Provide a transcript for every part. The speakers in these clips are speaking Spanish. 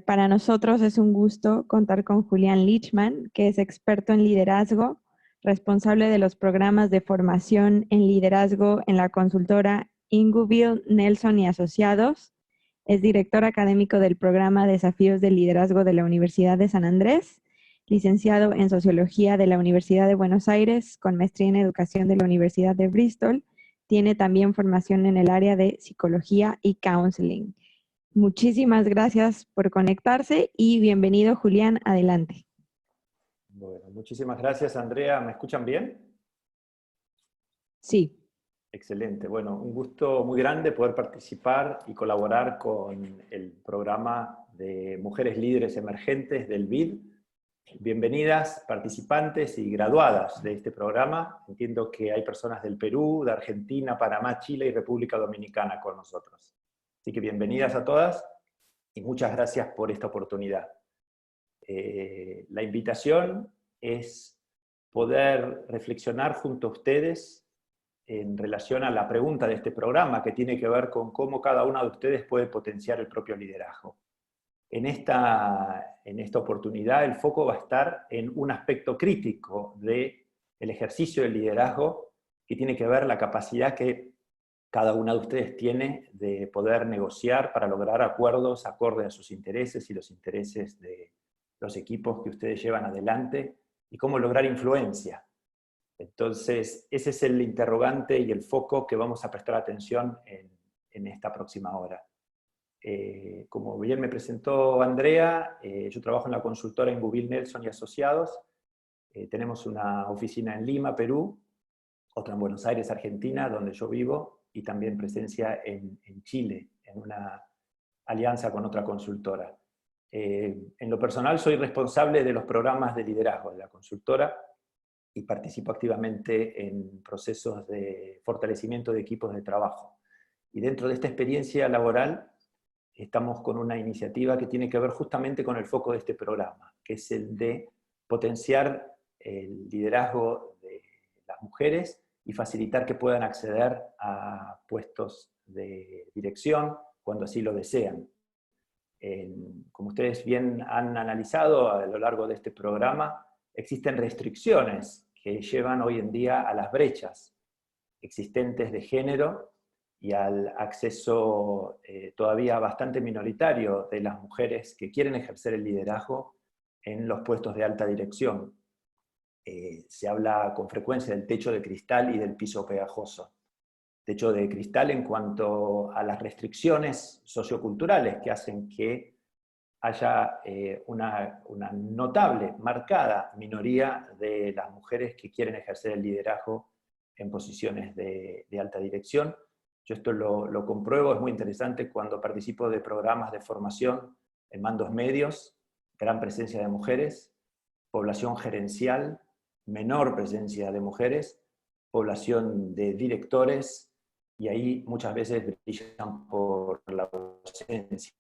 Para nosotros es un gusto contar con Julián Lichman, que es experto en liderazgo, responsable de los programas de formación en liderazgo en la consultora Inguville, Nelson y Asociados. Es director académico del programa Desafíos del Liderazgo de la Universidad de San Andrés, licenciado en Sociología de la Universidad de Buenos Aires, con maestría en Educación de la Universidad de Bristol. Tiene también formación en el área de Psicología y Counseling. Muchísimas gracias por conectarse y bienvenido, Julián, adelante. Bueno, muchísimas gracias, Andrea. ¿Me escuchan bien? Sí. Excelente. Bueno, un gusto muy grande poder participar y colaborar con el programa de Mujeres Líderes Emergentes del BID. Bienvenidas, participantes y graduadas de este programa. Entiendo que hay personas del Perú, de Argentina, Panamá, Chile y República Dominicana con nosotros. Así que bienvenidas a todas y muchas gracias por esta oportunidad. La invitación es poder reflexionar junto a ustedes en relación a la pregunta de este programa, que tiene que ver con cómo cada una de ustedes puede potenciar el propio liderazgo. En esta oportunidad el foco va a estar en un aspecto crítico del ejercicio del liderazgo, que tiene que ver la capacidad que cada una de ustedes tiene de poder negociar para lograr acuerdos acorde a sus intereses y los intereses de los equipos que ustedes llevan adelante, y cómo lograr influencia. Entonces, ese es el interrogante y el foco que vamos a prestar atención en esta próxima hora. Como bien me presentó Andrea, yo trabajo en la consultora Inguville, Nelson y Asociados. Tenemos una oficina en Lima, Perú, otra en Buenos Aires, Argentina, donde yo vivo, y también presencia en Chile, en una alianza con otra consultora. En lo personal soy responsable de los programas de liderazgo de la consultora, y participo activamente en procesos de fortalecimiento de equipos de trabajo. Y dentro de esta experiencia laboral estamos con una iniciativa que tiene que ver justamente con el foco de este programa, que es el de potenciar el liderazgo de las mujeres y facilitar que puedan acceder a puestos de dirección cuando así lo desean. Como ustedes bien han analizado a lo largo de este programa, existen restricciones que llevan hoy en día a las brechas existentes de género y al acceso todavía bastante minoritario de las mujeres que quieren ejercer el liderazgo en los puestos de alta dirección. Se habla con frecuencia del techo de cristal y del piso pegajoso. Techo de cristal en cuanto a las restricciones socioculturales que hacen que haya una notable, marcada minoría de las mujeres que quieren ejercer el liderazgo en posiciones de alta dirección. Yo esto lo compruebo, es muy interesante cuando participo de programas de formación en mandos medios, gran presencia de mujeres, población gerencial, menor presencia de mujeres, población de directores, y ahí muchas veces brillan por la ausencia,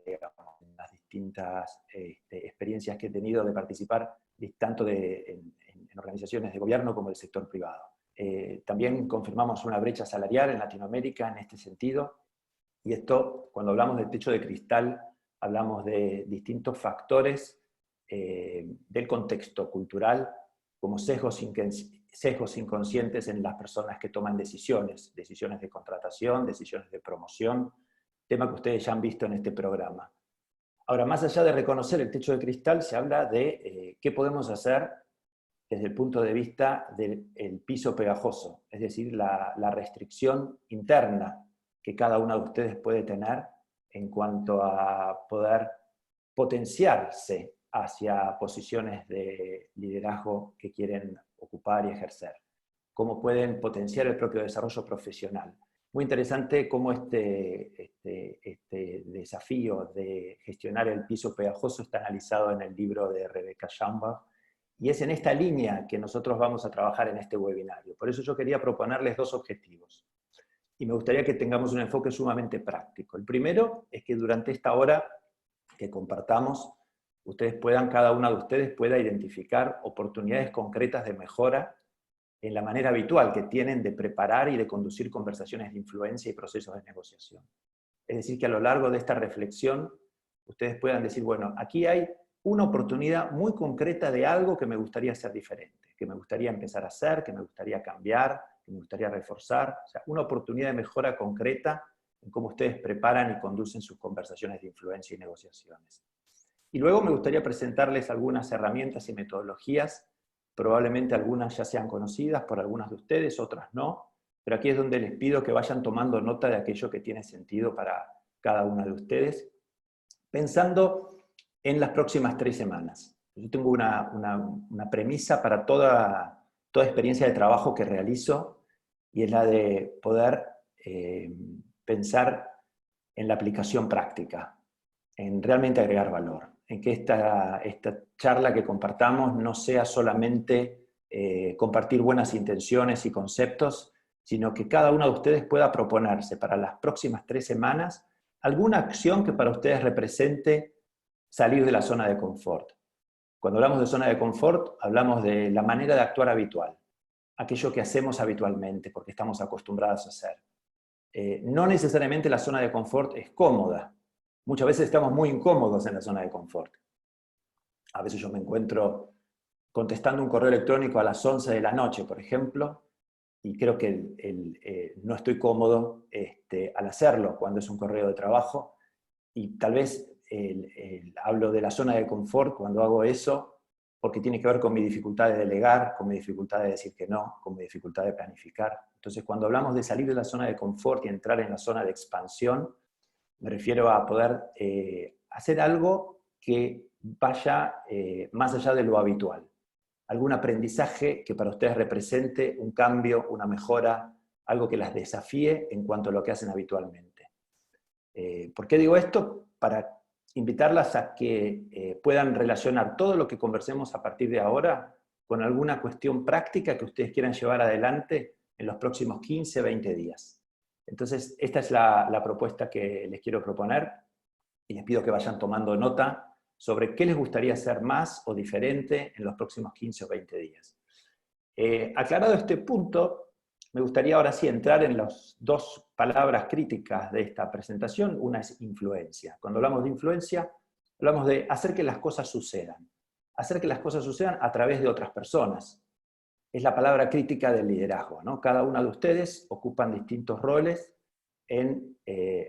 digamos, en las distintas experiencias que he tenido de participar tanto en organizaciones de gobierno como del sector privado. También confirmamos una brecha salarial en Latinoamérica en este sentido, y esto, cuando hablamos del techo de cristal, hablamos de distintos factores del contexto cultural, como sesgos inconscientes en las personas que toman decisiones de contratación, decisiones de promoción, tema que ustedes ya han visto en este programa. Ahora, más allá de reconocer el techo de cristal, se habla de qué podemos hacer desde el punto de vista del piso pegajoso, es decir, la restricción interna que cada uno de ustedes puede tener en cuanto a poder potenciarse hacia posiciones de liderazgo que quieren ocupar y ejercer. Cómo pueden potenciar el propio desarrollo profesional. Muy interesante cómo este desafío de gestionar el piso pegajoso está analizado en el libro de Rebecca Schambach, y es en esta línea que nosotros vamos a trabajar en este webinario. Por eso yo quería proponerles dos objetivos, y me gustaría que tengamos un enfoque sumamente práctico. El primero es que durante esta hora que compartamos, cada una de ustedes pueda identificar oportunidades concretas de mejora en la manera habitual que tienen de preparar y de conducir conversaciones de influencia y procesos de negociación. Es decir, que a lo largo de esta reflexión ustedes puedan decir, bueno, aquí hay una oportunidad muy concreta de algo que me gustaría hacer diferente, que me gustaría empezar a hacer, que me gustaría cambiar, que me gustaría reforzar, o sea, una oportunidad de mejora concreta en cómo ustedes preparan y conducen sus conversaciones de influencia y negociaciones. Y luego me gustaría presentarles algunas herramientas y metodologías, probablemente algunas ya sean conocidas por algunas de ustedes, otras no, pero aquí es donde les pido que vayan tomando nota de aquello que tiene sentido para cada una de ustedes, pensando en las próximas 3 semanas. Yo tengo una premisa para toda experiencia de trabajo que realizo, y es la de poder pensar en la aplicación práctica, en realmente agregar valor, en que esta charla que compartamos no sea solamente compartir buenas intenciones y conceptos, sino que cada uno de ustedes pueda proponerse para las próximas 3 semanas alguna acción que para ustedes represente salir de la zona de confort. Cuando hablamos de zona de confort, hablamos de la manera de actuar habitual, aquello que hacemos habitualmente, porque estamos acostumbrados a hacer. No necesariamente la zona de confort es cómoda. Muchas veces estamos muy incómodos en la zona de confort. A veces yo me encuentro contestando un correo electrónico a las 11 de la noche, por ejemplo, y creo que no estoy cómodo al hacerlo cuando es un correo de trabajo, y tal vez hablo de la zona de confort cuando hago eso, porque tiene que ver con mi dificultad de delegar, con mi dificultad de decir que no, con mi dificultad de planificar. Entonces, cuando hablamos de salir de la zona de confort y entrar en la zona de expansión, me refiero a poder hacer algo que vaya más allá de lo habitual. Algún aprendizaje que para ustedes represente un cambio, una mejora, algo que las desafíe en cuanto a lo que hacen habitualmente. ¿Por qué digo esto? Para invitarlas a que puedan relacionar todo lo que conversemos a partir de ahora con alguna cuestión práctica que ustedes quieran llevar adelante en los próximos 15, 20 días. Entonces, esta es la propuesta que les quiero proponer, y les pido que vayan tomando nota sobre qué les gustaría hacer más o diferente en los próximos 15 o 20 días. Aclarado este punto, me gustaría ahora sí entrar en las 2 palabras críticas de esta presentación. Una es influencia. Cuando hablamos de influencia, hablamos de hacer que las cosas sucedan. Hacer que las cosas sucedan a través de otras personas. Es la palabra crítica del liderazgo, ¿no? Cada una de ustedes ocupan distintos roles en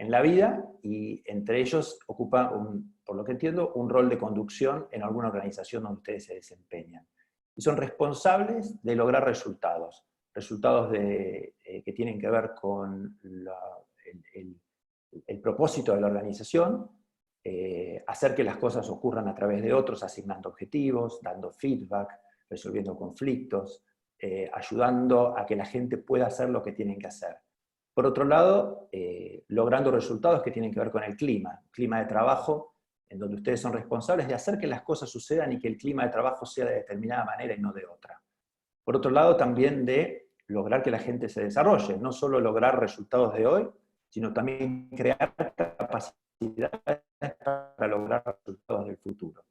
la vida, y entre ellos ocupa, por lo que entiendo, un rol de conducción en alguna organización donde ustedes se desempeñan. Y son responsables de lograr resultados que tienen que ver con el propósito de la organización, hacer que las cosas ocurran a través de otros, asignando objetivos, dando feedback, resolviendo conflictos, ayudando a que la gente pueda hacer lo que tienen que hacer. Por otro lado, logrando resultados que tienen que ver con el clima de trabajo, en donde ustedes son responsables de hacer que las cosas sucedan y que el clima de trabajo sea de determinada manera y no de otra. Por otro lado, también de lograr que la gente se desarrolle, no solo lograr resultados de hoy, sino también crear capacidades para lograr resultados del futuro.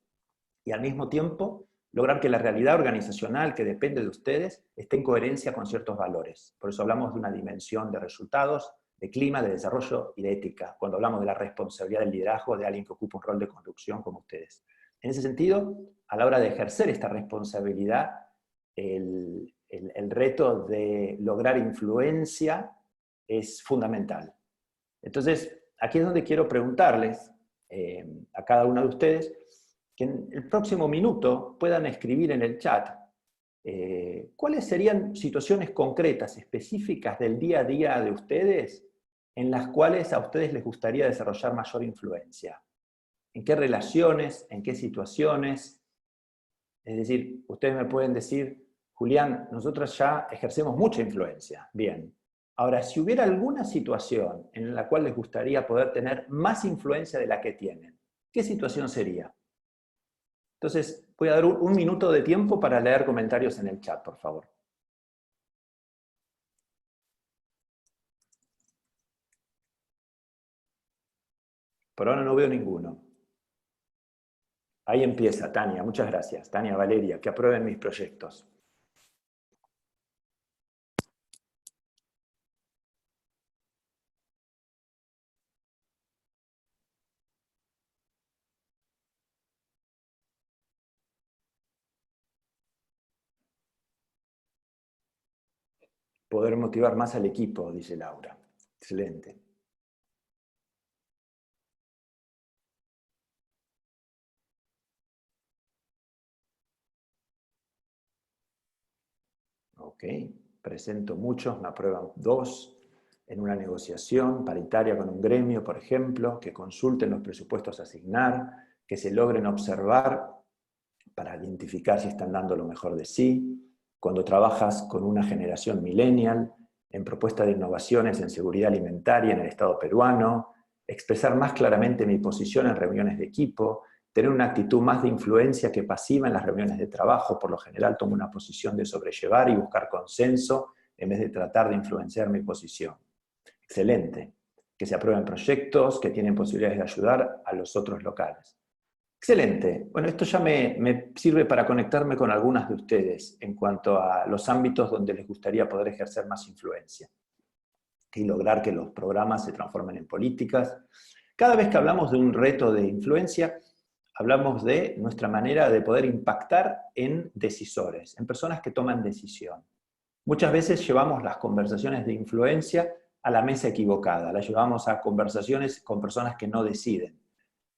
Y al mismo tiempo, lograr que la realidad organizacional que depende de ustedes esté en coherencia con ciertos valores. Por eso hablamos de una dimensión de resultados, de clima, de desarrollo y de ética, cuando hablamos de la responsabilidad del liderazgo de alguien que ocupa un rol de conducción como ustedes. En ese sentido, a la hora de ejercer esta responsabilidad, el reto de lograr influencia es fundamental. Entonces, aquí es donde quiero preguntarles a cada uno de ustedes que en el próximo minuto puedan escribir en el chat cuáles serían situaciones concretas, específicas del día a día de ustedes en las cuales a ustedes les gustaría desarrollar mayor influencia. ¿En qué relaciones? ¿En qué situaciones? Es decir, ustedes me pueden decir, Julián, nosotros ya ejercemos mucha influencia. Bien. Ahora, si hubiera alguna situación en la cual les gustaría poder tener más influencia de la que tienen, ¿qué situación sería? Entonces, voy a dar un minuto de tiempo para leer comentarios en el chat, por favor. Por ahora no veo ninguno. Ahí empieza, Tania, muchas gracias. Tania, Valeria, que aprueben mis proyectos. poder motivar más al equipo, dice Laura. Excelente. Ok, presento muchos, me aprueban 2. En una negociación paritaria con un gremio, por ejemplo, que consulten los presupuestos a asignar, que se logren observar para identificar si están dando lo mejor de sí. Cuando trabajas con una generación millennial, en propuesta de innovaciones en seguridad alimentaria en el Estado peruano, expresar más claramente mi posición en reuniones de equipo, tener una actitud más de influencia que pasiva en las reuniones de trabajo. Por lo general tomo una posición de sobrellevar y buscar consenso en vez de tratar de influenciar mi posición. Excelente. Que se aprueben proyectos que tienen posibilidades de ayudar a los otros locales. Excelente. Bueno, esto ya me sirve para conectarme con algunas de ustedes en cuanto a los ámbitos donde les gustaría poder ejercer más influencia y lograr que los programas se transformen en políticas. Cada vez que hablamos de un reto de influencia, hablamos de nuestra manera de poder impactar en decisores, en personas que toman decisión. Muchas veces llevamos las conversaciones de influencia a la mesa equivocada, las llevamos a conversaciones con personas que no deciden.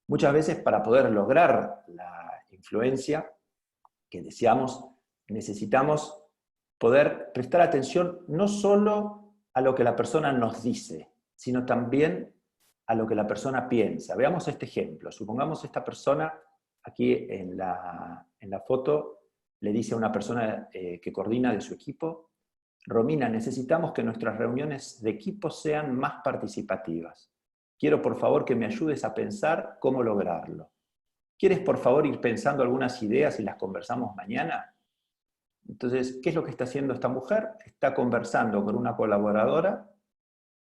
Muchas veces para poder lograr la influencia que deseamos, necesitamos poder prestar atención no solo a lo que la persona nos dice, sino también a lo que la persona piensa. Veamos este ejemplo. Supongamos esta persona, aquí en la foto, le dice a una persona que coordina de su equipo: Romina, necesitamos que nuestras reuniones de equipo sean más participativas. Quiero por favor que me ayudes a pensar cómo lograrlo. ¿Quieres por favor ir pensando algunas ideas y las conversamos mañana? Entonces, ¿qué es lo que está haciendo esta mujer? Está conversando con una colaboradora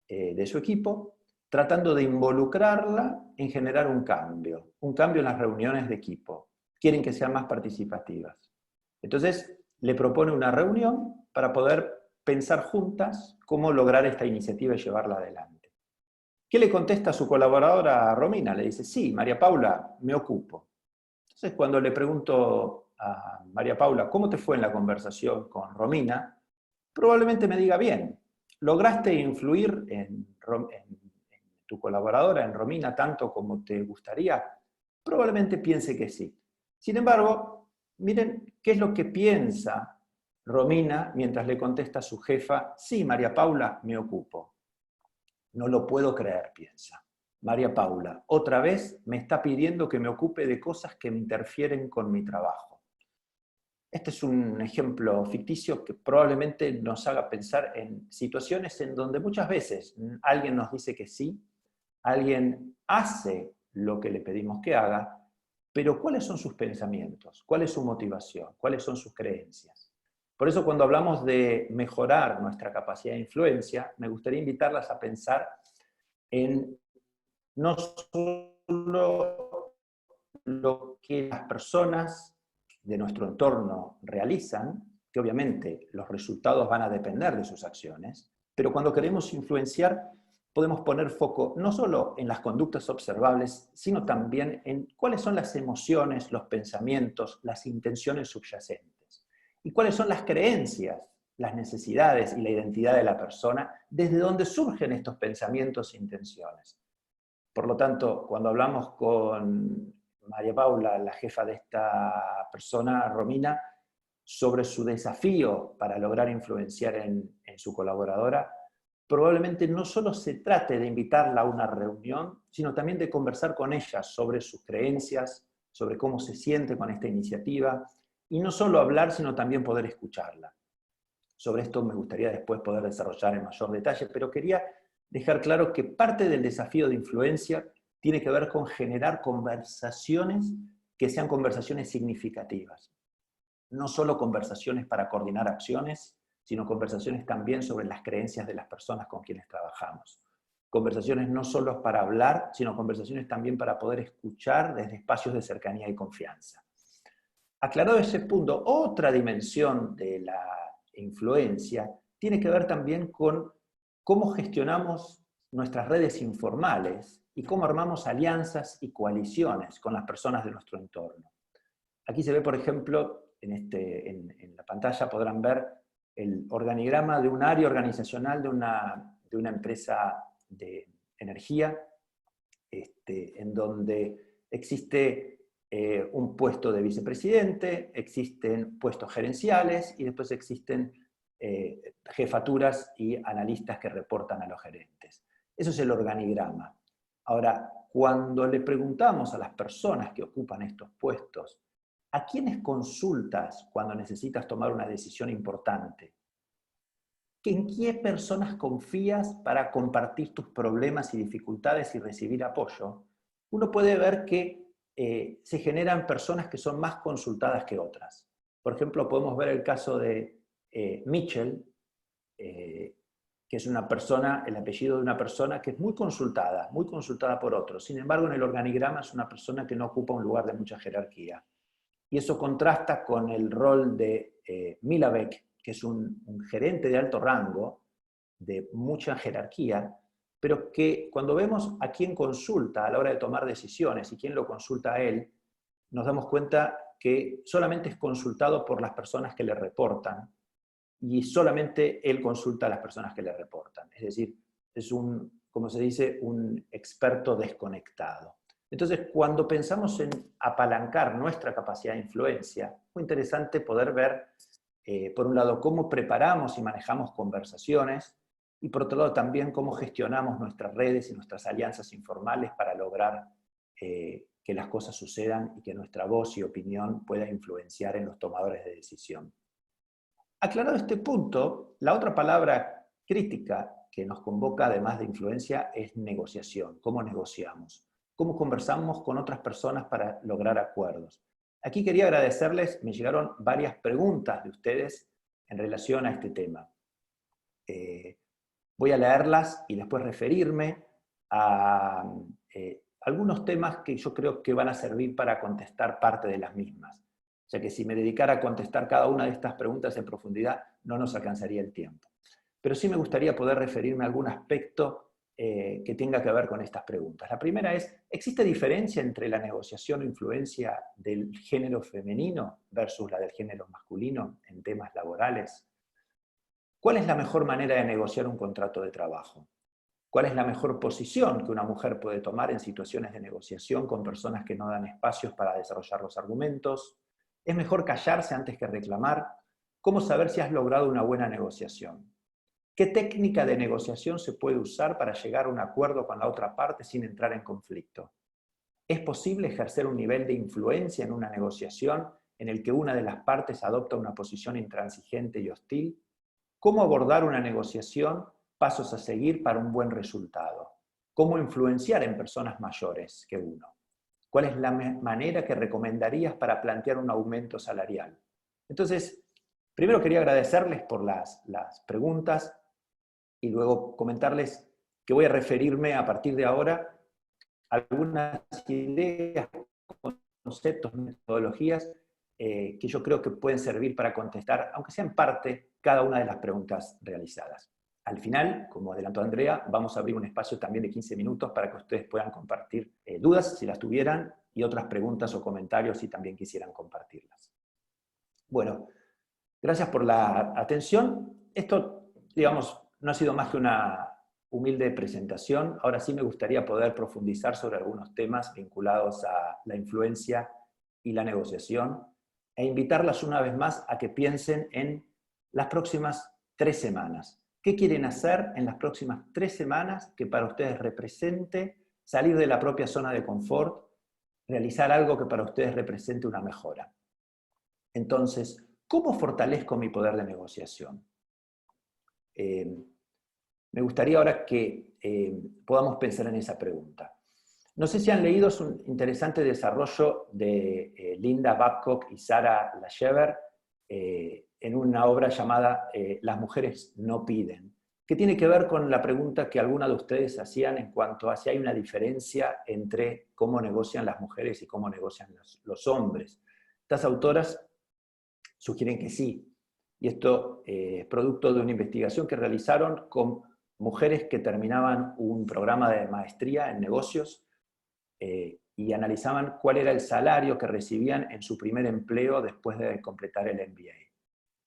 de su equipo, tratando de involucrarla en generar un cambio en las reuniones de equipo. Quieren que sean más participativas. Entonces, le propone una reunión para poder pensar juntas cómo lograr esta iniciativa y llevarla adelante. ¿Qué le contesta a su colaboradora Romina? Le dice: sí, María Paula, me ocupo. Entonces, cuando le pregunto a María Paula, ¿cómo te fue en la conversación con Romina? Probablemente me diga: bien. ¿Lograste influir en tu colaboradora, en Romina, tanto como te gustaría? Probablemente piense que sí. Sin embargo, miren qué es lo que piensa Romina mientras le contesta a su jefa: sí, María Paula, me ocupo. No lo puedo creer, piensa. María Paula, otra vez me está pidiendo que me ocupe de cosas que me interfieren con mi trabajo. Este es un ejemplo ficticio que probablemente nos haga pensar en situaciones en donde muchas veces alguien nos dice que sí, alguien hace lo que le pedimos que haga, pero ¿cuáles son sus pensamientos? ¿Cuál es su motivación? ¿Cuáles son sus creencias? Por eso, cuando hablamos de mejorar nuestra capacidad de influencia, me gustaría invitarlas a pensar en no solo lo que las personas de nuestro entorno realizan, que obviamente los resultados van a depender de sus acciones, pero cuando queremos influenciar, podemos poner foco no solo en las conductas observables, sino también en cuáles son las emociones, los pensamientos, las intenciones subyacentes, y cuáles son las creencias, las necesidades y la identidad de la persona, desde donde surgen estos pensamientos e intenciones. Por lo tanto, cuando hablamos con María Paula, la jefa de esta persona, Romina, sobre su desafío para lograr influenciar en su colaboradora, probablemente no solo se trate de invitarla a una reunión, sino también de conversar con ella sobre sus creencias, sobre cómo se siente con esta iniciativa, y no solo hablar, sino también poder escucharla. Sobre esto me gustaría después poder desarrollar en mayor detalle, pero quería dejar claro que parte del desafío de influencia tiene que ver con generar conversaciones que sean conversaciones significativas. No solo conversaciones para coordinar acciones, sino conversaciones también sobre las creencias de las personas con quienes trabajamos. Conversaciones no solo para hablar, sino conversaciones también para poder escuchar desde espacios de cercanía y confianza. Aclarado ese punto, otra dimensión de la influencia tiene que ver también con cómo gestionamos nuestras redes informales y cómo armamos alianzas y coaliciones con las personas de nuestro entorno. Aquí se ve, por ejemplo, en la pantalla podrán ver el organigrama de un área organizacional de una empresa de energía, en donde existe un puesto de vicepresidente, existen puestos gerenciales y después existen jefaturas y analistas que reportan a los gerentes. Eso es el organigrama. Ahora, cuando le preguntamos a las personas que ocupan estos puestos, ¿a quiénes consultas cuando necesitas tomar una decisión importante? ¿En qué personas confías para compartir tus problemas y dificultades y recibir apoyo? Uno puede ver que se generan personas que son más consultadas que otras. Por ejemplo, podemos ver el caso de Mitchell, que es una persona, el apellido de una persona que es muy consultada por otros. Sin embargo, en el organigrama es una persona que no ocupa un lugar de mucha jerarquía. Y eso contrasta con el rol de Milavec, que es un gerente de alto rango, de mucha jerarquía, pero que cuando vemos a quién consulta a la hora de tomar decisiones y quién lo consulta a él, nos damos cuenta que solamente es consultado por las personas que le reportan y solamente él consulta a las personas que le reportan. Es decir, es como se dice, un experto desconectado. Entonces, cuando pensamos en apalancar nuestra capacidad de influencia, es muy interesante poder ver, por un lado, cómo preparamos y manejamos conversaciones, y por otro lado también cómo gestionamos nuestras redes y nuestras alianzas informales para lograr que las cosas sucedan y que nuestra voz y opinión pueda influenciar en los tomadores de decisión. Aclarado este punto, la otra palabra crítica que nos convoca, además de influencia, es negociación. ¿Cómo negociamos? ¿Cómo conversamos con otras personas para lograr acuerdos? Aquí quería agradecerles, me llegaron varias preguntas de ustedes en relación a este tema. Voy a leerlas y después referirme a algunos temas que yo creo que van a servir para contestar parte de las mismas. O sea que si me dedicara a contestar cada una de estas preguntas en profundidad, no nos alcanzaría el tiempo. Pero sí me gustaría poder referirme a algún aspecto que tenga que ver con estas preguntas. La primera es, ¿existe diferencia entre la negociación o influencia del género femenino versus la del género masculino en temas laborales? ¿Cuál es la mejor manera de negociar un contrato de trabajo? ¿Cuál es la mejor posición que una mujer puede tomar en situaciones de negociación con personas que no dan espacios para desarrollar los argumentos? ¿Es mejor callarse antes que reclamar? ¿Cómo saber si has logrado una buena negociación? ¿Qué técnica de negociación se puede usar para llegar a un acuerdo con la otra parte sin entrar en conflicto? ¿Es posible ejercer un nivel de influencia en una negociación en el que una de las partes adopta una posición intransigente y hostil? ¿Cómo abordar una negociación? Pasos a seguir para un buen resultado. ¿Cómo influenciar en personas mayores que uno? ¿Cuál es la manera que recomendarías para plantear un aumento salarial? Entonces, primero quería agradecerles por las preguntas y luego comentarles que voy a referirme a partir de ahora a algunas ideas, conceptos, metodologías que yo creo que pueden servir para contestar, aunque sea en parte, cada una de las preguntas realizadas. Al final, como adelantó Andrea, vamos a abrir un espacio también de 15 minutos para que ustedes puedan compartir dudas, si las tuvieran, y otras preguntas o comentarios si también quisieran compartirlas. Bueno, gracias por la atención. Esto, digamos, no ha sido más que una humilde presentación. Ahora sí me gustaría poder profundizar sobre algunos temas vinculados a la influencia y la negociación, e invitarlas una vez más a que piensen en las próximas 3 semanas. ¿Qué quieren hacer en las próximas 3 semanas que para ustedes represente salir de la propia zona de confort, realizar algo que para ustedes represente una mejora? Entonces, ¿cómo fortalezco mi poder de negociación? Me gustaría ahora que podamos pensar en esa pregunta. No sé si han leído, es un interesante desarrollo de Linda Babcock y Sarah Laschever en una obra llamada Las mujeres no piden, que tiene que ver con la pregunta que algunas de ustedes hacían en cuanto a si hay una diferencia entre cómo negocian las mujeres y cómo negocian los hombres. Estas autoras sugieren que sí, y esto es producto de una investigación que realizaron con mujeres que terminaban un programa de maestría en negocios y analizaban cuál era el salario que recibían en su primer empleo después de completar el MBA.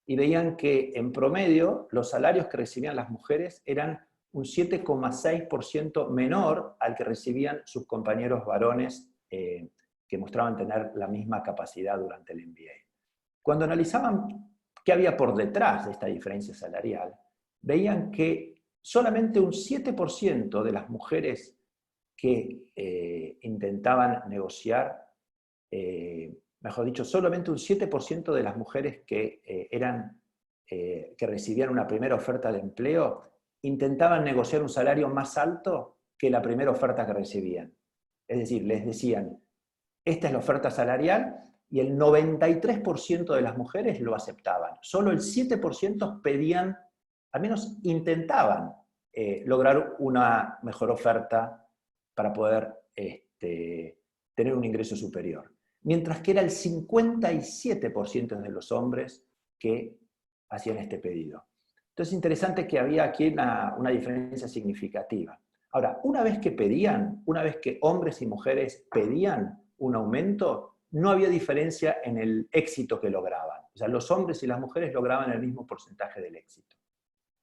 y veían que en promedio los salarios que recibían las mujeres eran un 7,6% menor al que recibían sus compañeros varones que mostraban tener la misma capacidad durante el MBA. Cuando analizaban qué había por detrás de esta diferencia salarial, veían que solamente un 7% de las mujeres que intentaban negociar, mejor dicho, solamente un 7% de las mujeres que recibían una primera oferta de empleo intentaban negociar un salario más alto que la primera oferta que recibían. Es decir, les decían, esta es la oferta salarial, y el 93% de las mujeres lo aceptaban. Solo el 7% pedían, al menos intentaban, lograr una mejor oferta para poder tener un ingreso superior. Mientras que era el 57% de los hombres que hacían este pedido. Entonces es interesante que había aquí una diferencia significativa. Ahora, una vez que hombres y mujeres pedían un aumento, no había diferencia en el éxito que lograban. O sea, los hombres y las mujeres lograban el mismo porcentaje del éxito.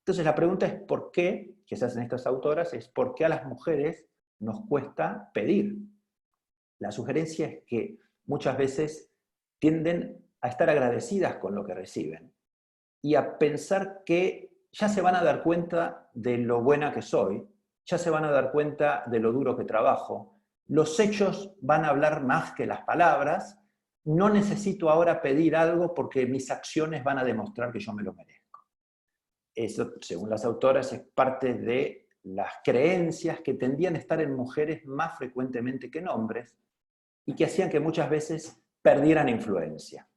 Entonces la pregunta es ¿por qué, que se hacen estas autoras, es por qué a las mujeres nos cuesta pedir? La sugerencia es que muchas veces tienden a estar agradecidas con lo que reciben y a pensar que ya se van a dar cuenta de lo buena que soy, ya se van a dar cuenta de lo duro que trabajo, los hechos van a hablar más que las palabras, no necesito ahora pedir algo porque mis acciones van a demostrar que yo me lo merezco. Eso, según las autoras, es parte de las creencias que tendían a estar en mujeres más frecuentemente que en hombres y que hacían que muchas veces perdieran influencia.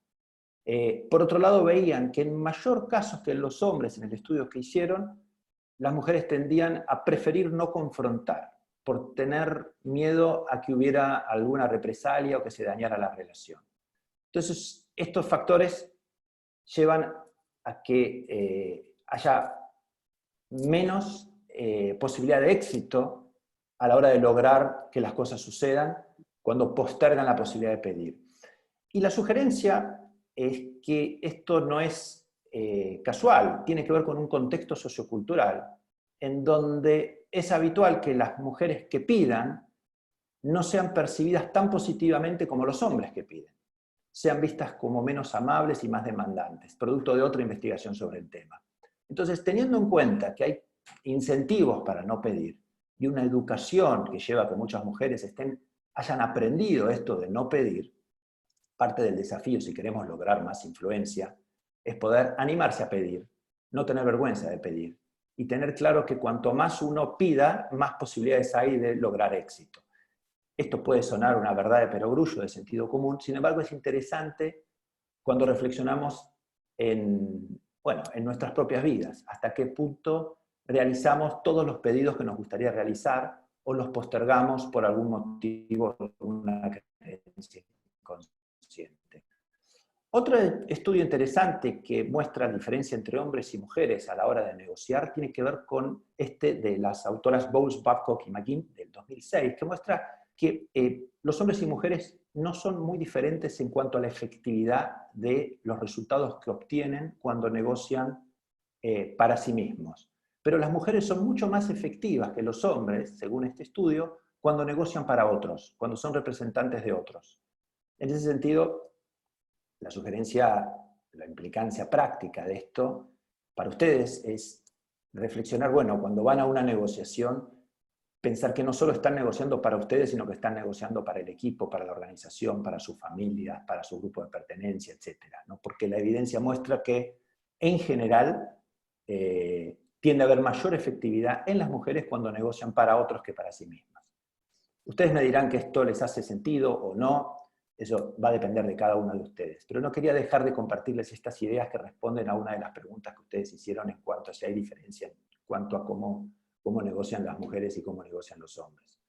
Por otro lado, veían que en mayor caso que en los hombres, en el estudio que hicieron, las mujeres tendían a preferir no confrontar, por tener miedo a que hubiera alguna represalia o que se dañara la relación. Entonces, estos factores llevan a que haya menos posibilidad de éxito a la hora de lograr que las cosas sucedan cuando postergan la posibilidad de pedir. Y la sugerencia es que esto no es casual, tiene que ver con un contexto sociocultural en donde es habitual que las mujeres que pidan no sean percibidas tan positivamente como los hombres que piden, sean vistas como menos amables y más demandantes, producto de otra investigación sobre el tema. Entonces, teniendo en cuenta que hay incentivos para no pedir y una educación que lleva a que muchas mujeres hayan aprendido esto de no pedir, parte del desafío, si queremos lograr más influencia, es poder animarse a pedir, no tener vergüenza de pedir, y tener claro que cuanto más uno pida, más posibilidades hay de lograr éxito. Esto puede sonar una verdad de perogrullo, de sentido común, sin embargo es interesante cuando reflexionamos en nuestras propias vidas, hasta qué punto realizamos todos los pedidos que nos gustaría realizar o los postergamos por algún motivo, una creencia inconsciente. Otro estudio interesante que muestra la diferencia entre hombres y mujeres a la hora de negociar tiene que ver con este de las autoras Bowles, Babcock y McGinn del 2006, que muestra que los hombres y mujeres no son muy diferentes en cuanto a la efectividad de los resultados que obtienen cuando negocian para sí mismos. Pero las mujeres son mucho más efectivas que los hombres, según este estudio, cuando negocian para otros, cuando son representantes de otros. En ese sentido, la sugerencia, la implicancia práctica de esto para ustedes es reflexionar, bueno, cuando van a una negociación, pensar que no solo están negociando para ustedes, sino que están negociando para el equipo, para la organización, para su familia, para su grupo de pertenencia, etc., ¿no? Porque la evidencia muestra que, en general, tiende a haber mayor efectividad en las mujeres cuando negocian para otros que para sí mismas. Ustedes me dirán que esto les hace sentido o no, eso va a depender de cada uno de ustedes. Pero no quería dejar de compartirles estas ideas que responden a una de las preguntas que ustedes hicieron en cuanto a si hay diferencia en cuanto a cómo negocian las mujeres y cómo negocian los hombres.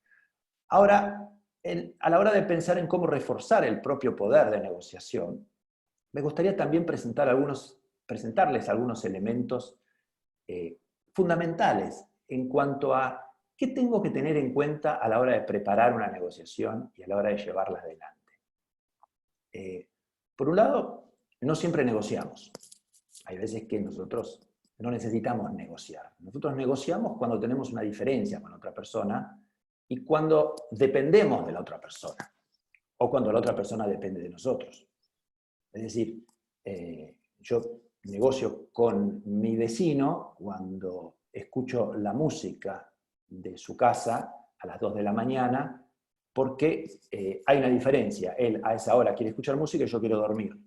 Ahora, a la hora de pensar en cómo reforzar el propio poder de negociación, me gustaría también presentarles algunos elementos fundamentales en cuanto a qué tengo que tener en cuenta a la hora de preparar una negociación y a la hora de llevarla adelante. Por un lado, no siempre negociamos. hay veces que nosotros no necesitamos negociar. Nosotros negociamos cuando tenemos una diferencia con otra persona y cuando dependemos de la otra persona, o cuando la otra persona depende de nosotros. Es decir, yo negocio con mi vecino cuando escucho la música de su casa a las 2 de la mañana, porque hay una diferencia. Él a esa hora quiere escuchar música y yo quiero dormir.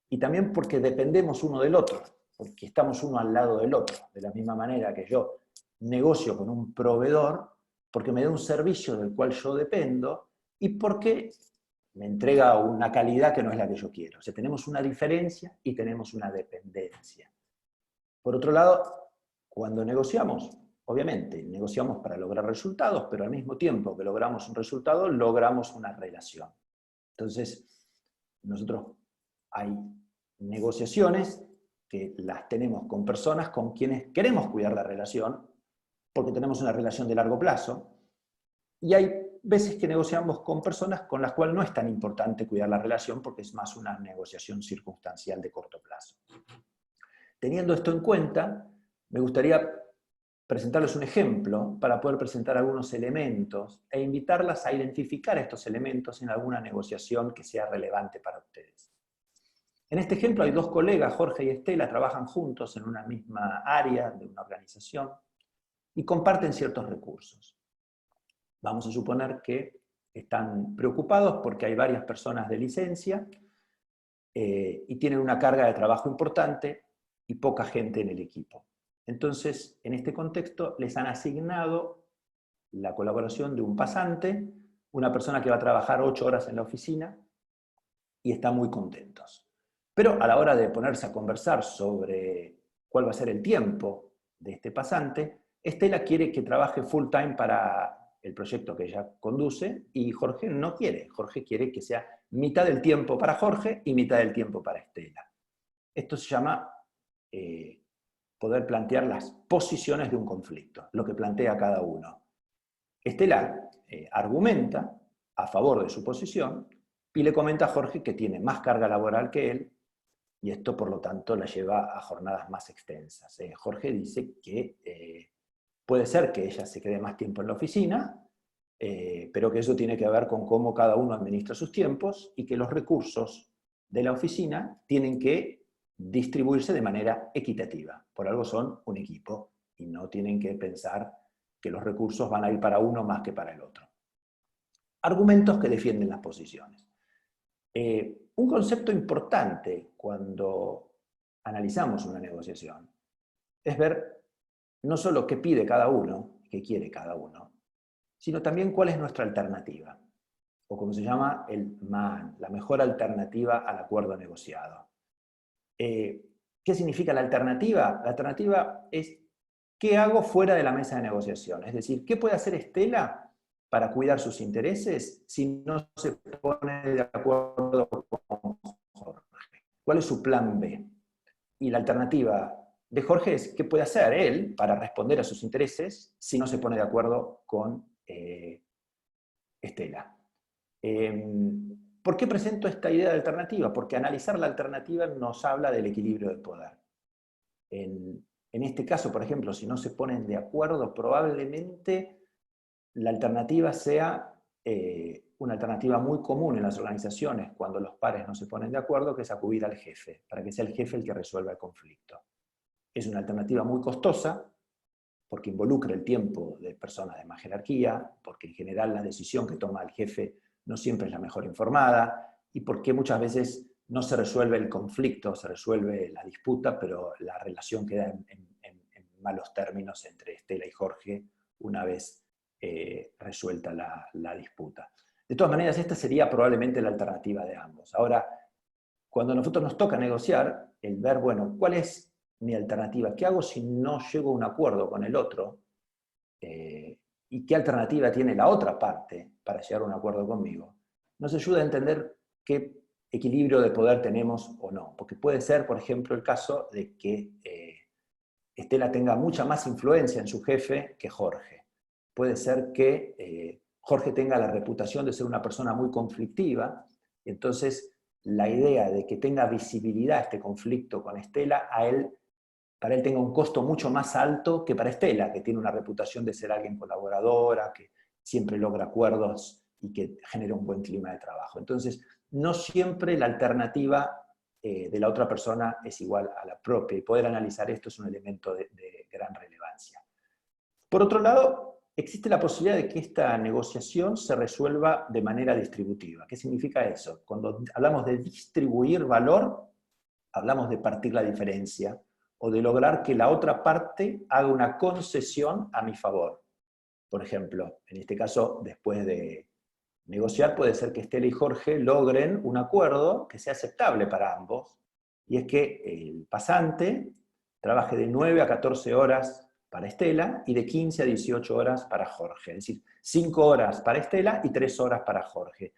Y también porque dependemos uno del otro, porque estamos uno al lado del otro. De la misma manera que yo negocio con un proveedor, porque me da un servicio del cual yo dependo, y porque me entrega una calidad que no es la que yo quiero. O sea, tenemos una diferencia y tenemos una dependencia. Por otro lado, cuando negociamos, obviamente, negociamos para lograr resultados, pero al mismo tiempo que logramos un resultado, logramos una relación. Entonces, nosotros hay negociaciones que las tenemos con personas con quienes queremos cuidar la relación, porque tenemos una relación de largo plazo, y hay veces que negociamos con personas con las cuales no es tan importante cuidar la relación porque es más una negociación circunstancial de corto plazo. Teniendo esto en cuenta, me gustaría presentarles un ejemplo para poder presentar algunos elementos e invitarlas a identificar estos elementos en alguna negociación que sea relevante para ustedes. En este ejemplo hay dos colegas, Jorge y Estela, trabajan juntos en una misma área de una organización y comparten ciertos recursos. Vamos a suponer que están preocupados porque hay varias personas de licencia y tienen una carga de trabajo importante y poca gente en el equipo. Entonces, en este contexto, les han asignado la colaboración de un pasante, una persona que va a trabajar 8 horas en la oficina y están muy contentos. Pero a la hora de ponerse a conversar sobre cuál va a ser el tiempo de este pasante, Estela quiere que trabaje full time para el proyecto que ella conduce, y Jorge no quiere. Jorge quiere que sea mitad del tiempo para Jorge y mitad del tiempo para Estela. Esto se llama poder plantear las posiciones de un conflicto, lo que plantea cada uno. Estela argumenta a favor de su posición y le comenta a Jorge que tiene más carga laboral que él, y esto por lo tanto la lleva a jornadas más extensas. Jorge dice que puede ser que ella se quede más tiempo en la oficina, pero que eso tiene que ver con cómo cada uno administra sus tiempos y que los recursos de la oficina tienen que distribuirse de manera equitativa. Por algo son un equipo y no tienen que pensar que los recursos van a ir para uno más que para el otro. Argumentos que defienden las posiciones. Un concepto importante cuando analizamos una negociación es ver no solo qué pide cada uno, qué quiere cada uno, sino también cuál es nuestra alternativa, o como se llama el MAN, la mejor alternativa al acuerdo negociado. ¿Qué significa la alternativa? La alternativa es qué hago fuera de la mesa de negociación, es decir, qué puede hacer Estela para cuidar sus intereses si no se pone de acuerdo con Jorge. ¿Cuál es su plan B? Y la alternativa de Jorge es qué puede hacer él para responder a sus intereses si no se pone de acuerdo con Estela. ¿Por qué presento esta idea de alternativa? Porque analizar la alternativa nos habla del equilibrio de poder. En este caso, por ejemplo, si no se ponen de acuerdo, probablemente la alternativa sea una alternativa muy común en las organizaciones cuando los pares no se ponen de acuerdo, que es acudir al jefe, para que sea el jefe el que resuelva el conflicto. Es una alternativa muy costosa, porque involucra el tiempo de personas de más jerarquía, porque en general la decisión que toma el jefe no siempre es la mejor informada, y porque muchas veces no se resuelve el conflicto, se resuelve la disputa, pero la relación queda en malos términos entre Estela y Jorge una vez resuelta la disputa. De todas maneras, esta sería probablemente la alternativa de ambos. Ahora, cuando a nosotros nos toca negociar, el ver, bueno, ¿cuál es mi alternativa? ¿Qué hago si no llego a un acuerdo con el otro? ¿Y qué alternativa tiene la otra parte para llegar a un acuerdo conmigo? Nos ayuda a entender qué equilibrio de poder tenemos o no. Porque puede ser, por ejemplo, el caso de que Estela tenga mucha más influencia en su jefe que Jorge. Puede ser que Jorge tenga la reputación de ser una persona muy conflictiva, y entonces la idea de que tenga visibilidad este conflicto con Estela, para él tenga un costo mucho más alto que para Estela, que tiene una reputación de ser alguien colaboradora, que siempre logra acuerdos y que genera un buen clima de trabajo. Entonces, no siempre la alternativa de la otra persona es igual a la propia, y poder analizar esto es un elemento de gran relevancia. Por otro lado, existe la posibilidad de que esta negociación se resuelva de manera distributiva. ¿Qué significa eso? Cuando hablamos de distribuir valor, hablamos de partir la diferencia, o de lograr que la otra parte haga una concesión a mi favor. Por ejemplo, en este caso, después de negociar, puede ser que Estela y Jorge logren un acuerdo que sea aceptable para ambos, y es que el pasante trabaje de 9 a 14 horas para Estela y de 15 a 18 horas para Jorge. Es decir, 5 horas para Estela y 3 horas para Jorge.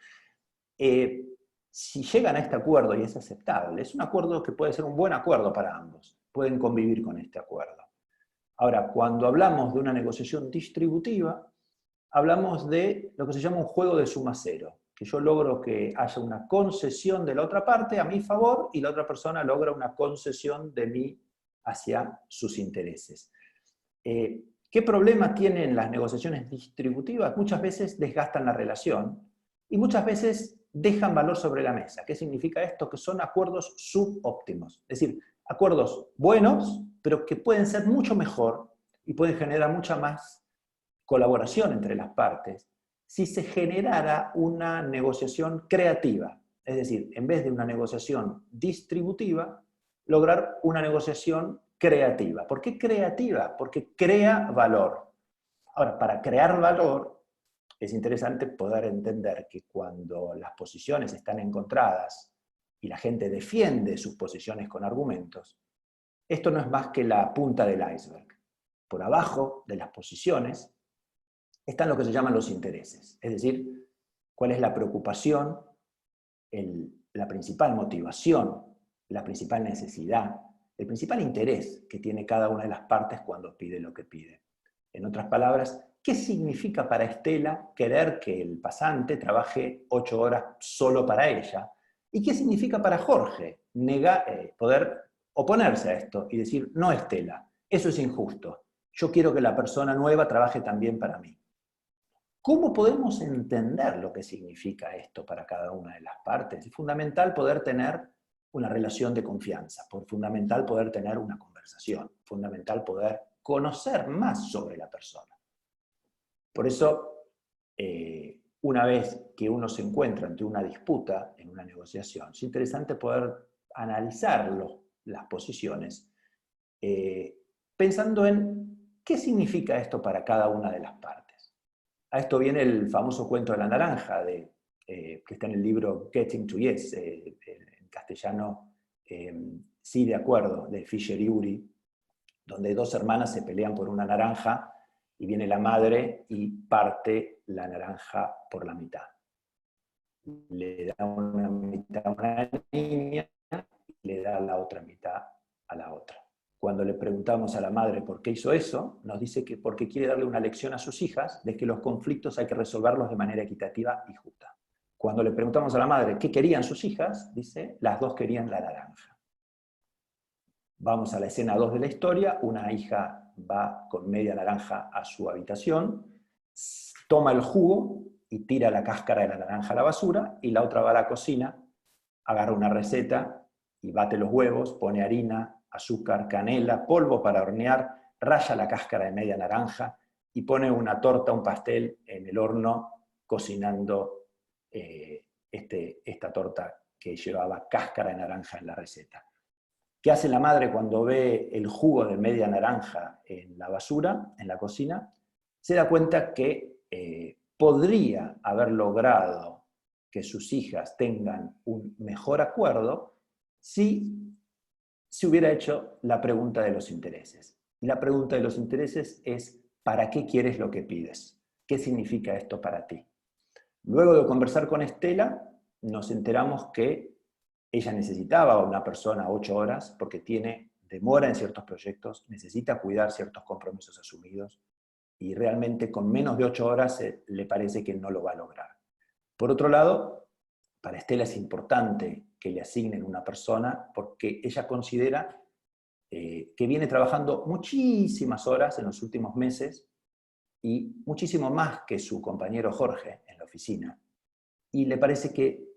Si llegan a este acuerdo y es aceptable, es un acuerdo que puede ser un buen acuerdo para ambos. Pueden convivir con este acuerdo. Ahora, cuando hablamos de una negociación distributiva, hablamos de lo que se llama un juego de suma cero, que yo logro que haya una concesión de la otra parte a mi favor y la otra persona logra una concesión de mí hacia sus intereses. ¿Qué problema tienen las negociaciones distributivas? Muchas veces desgastan la relación y muchas veces dejan valor sobre la mesa. ¿Qué significa esto? Que son acuerdos subóptimos, es decir, acuerdos buenos, pero que pueden ser mucho mejor y pueden generar mucha más colaboración entre las partes si se generara una negociación creativa. Es decir, en vez de una negociación distributiva, lograr una negociación creativa. ¿Por qué creativa? Porque crea valor. Ahora, para crear valor, es interesante poder entender que cuando las posiciones están encontradas y la gente defiende sus posiciones con argumentos, esto no es más que la punta del iceberg. Por abajo de las posiciones están lo que se llaman los intereses, es decir, cuál es la preocupación, la principal motivación, la principal necesidad, el principal interés que tiene cada una de las partes cuando pide lo que pide. En otras palabras, ¿qué significa para Estela querer que el pasante trabaje 8 horas solo para ella? ¿Y qué significa para Jorge poder oponerse a esto y decir, no, Estela, eso es injusto, yo quiero que la persona nueva trabaje también para mí? ¿Cómo podemos entender lo que significa esto para cada una de las partes? Es fundamental poder tener una relación de confianza, fundamental poder tener una conversación, fundamental poder conocer más sobre la persona. Por eso, una vez que uno se encuentra ante una disputa, en una negociación, es interesante poder analizar las posiciones, pensando en qué significa esto para cada una de las partes. A esto viene el famoso cuento de la naranja, que está en el libro Getting to Yes, en castellano, Sí de acuerdo, de Fisher y Ury, donde dos hermanas se pelean por una naranja y viene la madre y parte la naranja por la mitad. Le da una mitad a una niña y le da la otra mitad a la otra. Cuando le preguntamos a la madre por qué hizo eso, nos dice que porque quiere darle una lección a sus hijas de que los conflictos hay que resolverlos de manera equitativa y justa. Cuando le preguntamos a la madre qué querían sus hijas, dice, las dos querían la naranja. Vamos a la escena 2 de la historia, una hija va con media naranja a su habitación, toma el jugo y tira la cáscara de la naranja a la basura, y la otra va a la cocina, agarra una receta y bate los huevos, pone harina, azúcar, canela, polvo para hornear, raya la cáscara de media naranja y pone una torta, un pastel en el horno cocinando esta torta que llevaba cáscara de naranja en la receta. ¿Qué hace la madre cuando ve el jugo de media naranja en la basura, en la cocina? Se da cuenta que podría haber logrado que sus hijas tengan un mejor acuerdo si se hubiera hecho la pregunta de los intereses. Y la pregunta de los intereses es, ¿para qué quieres lo que pides? ¿Qué significa esto para ti? Luego de conversar con Estela, nos enteramos que ella necesitaba a una persona 8 horas porque tiene demora en ciertos proyectos, necesita cuidar ciertos compromisos asumidos, y realmente con menos de 8 horas le parece que no lo va a lograr. Por otro lado, para Estela es importante que le asignen una persona porque ella considera que viene trabajando muchísimas horas en los últimos meses y muchísimo más que su compañero Jorge en la oficina. Y le parece que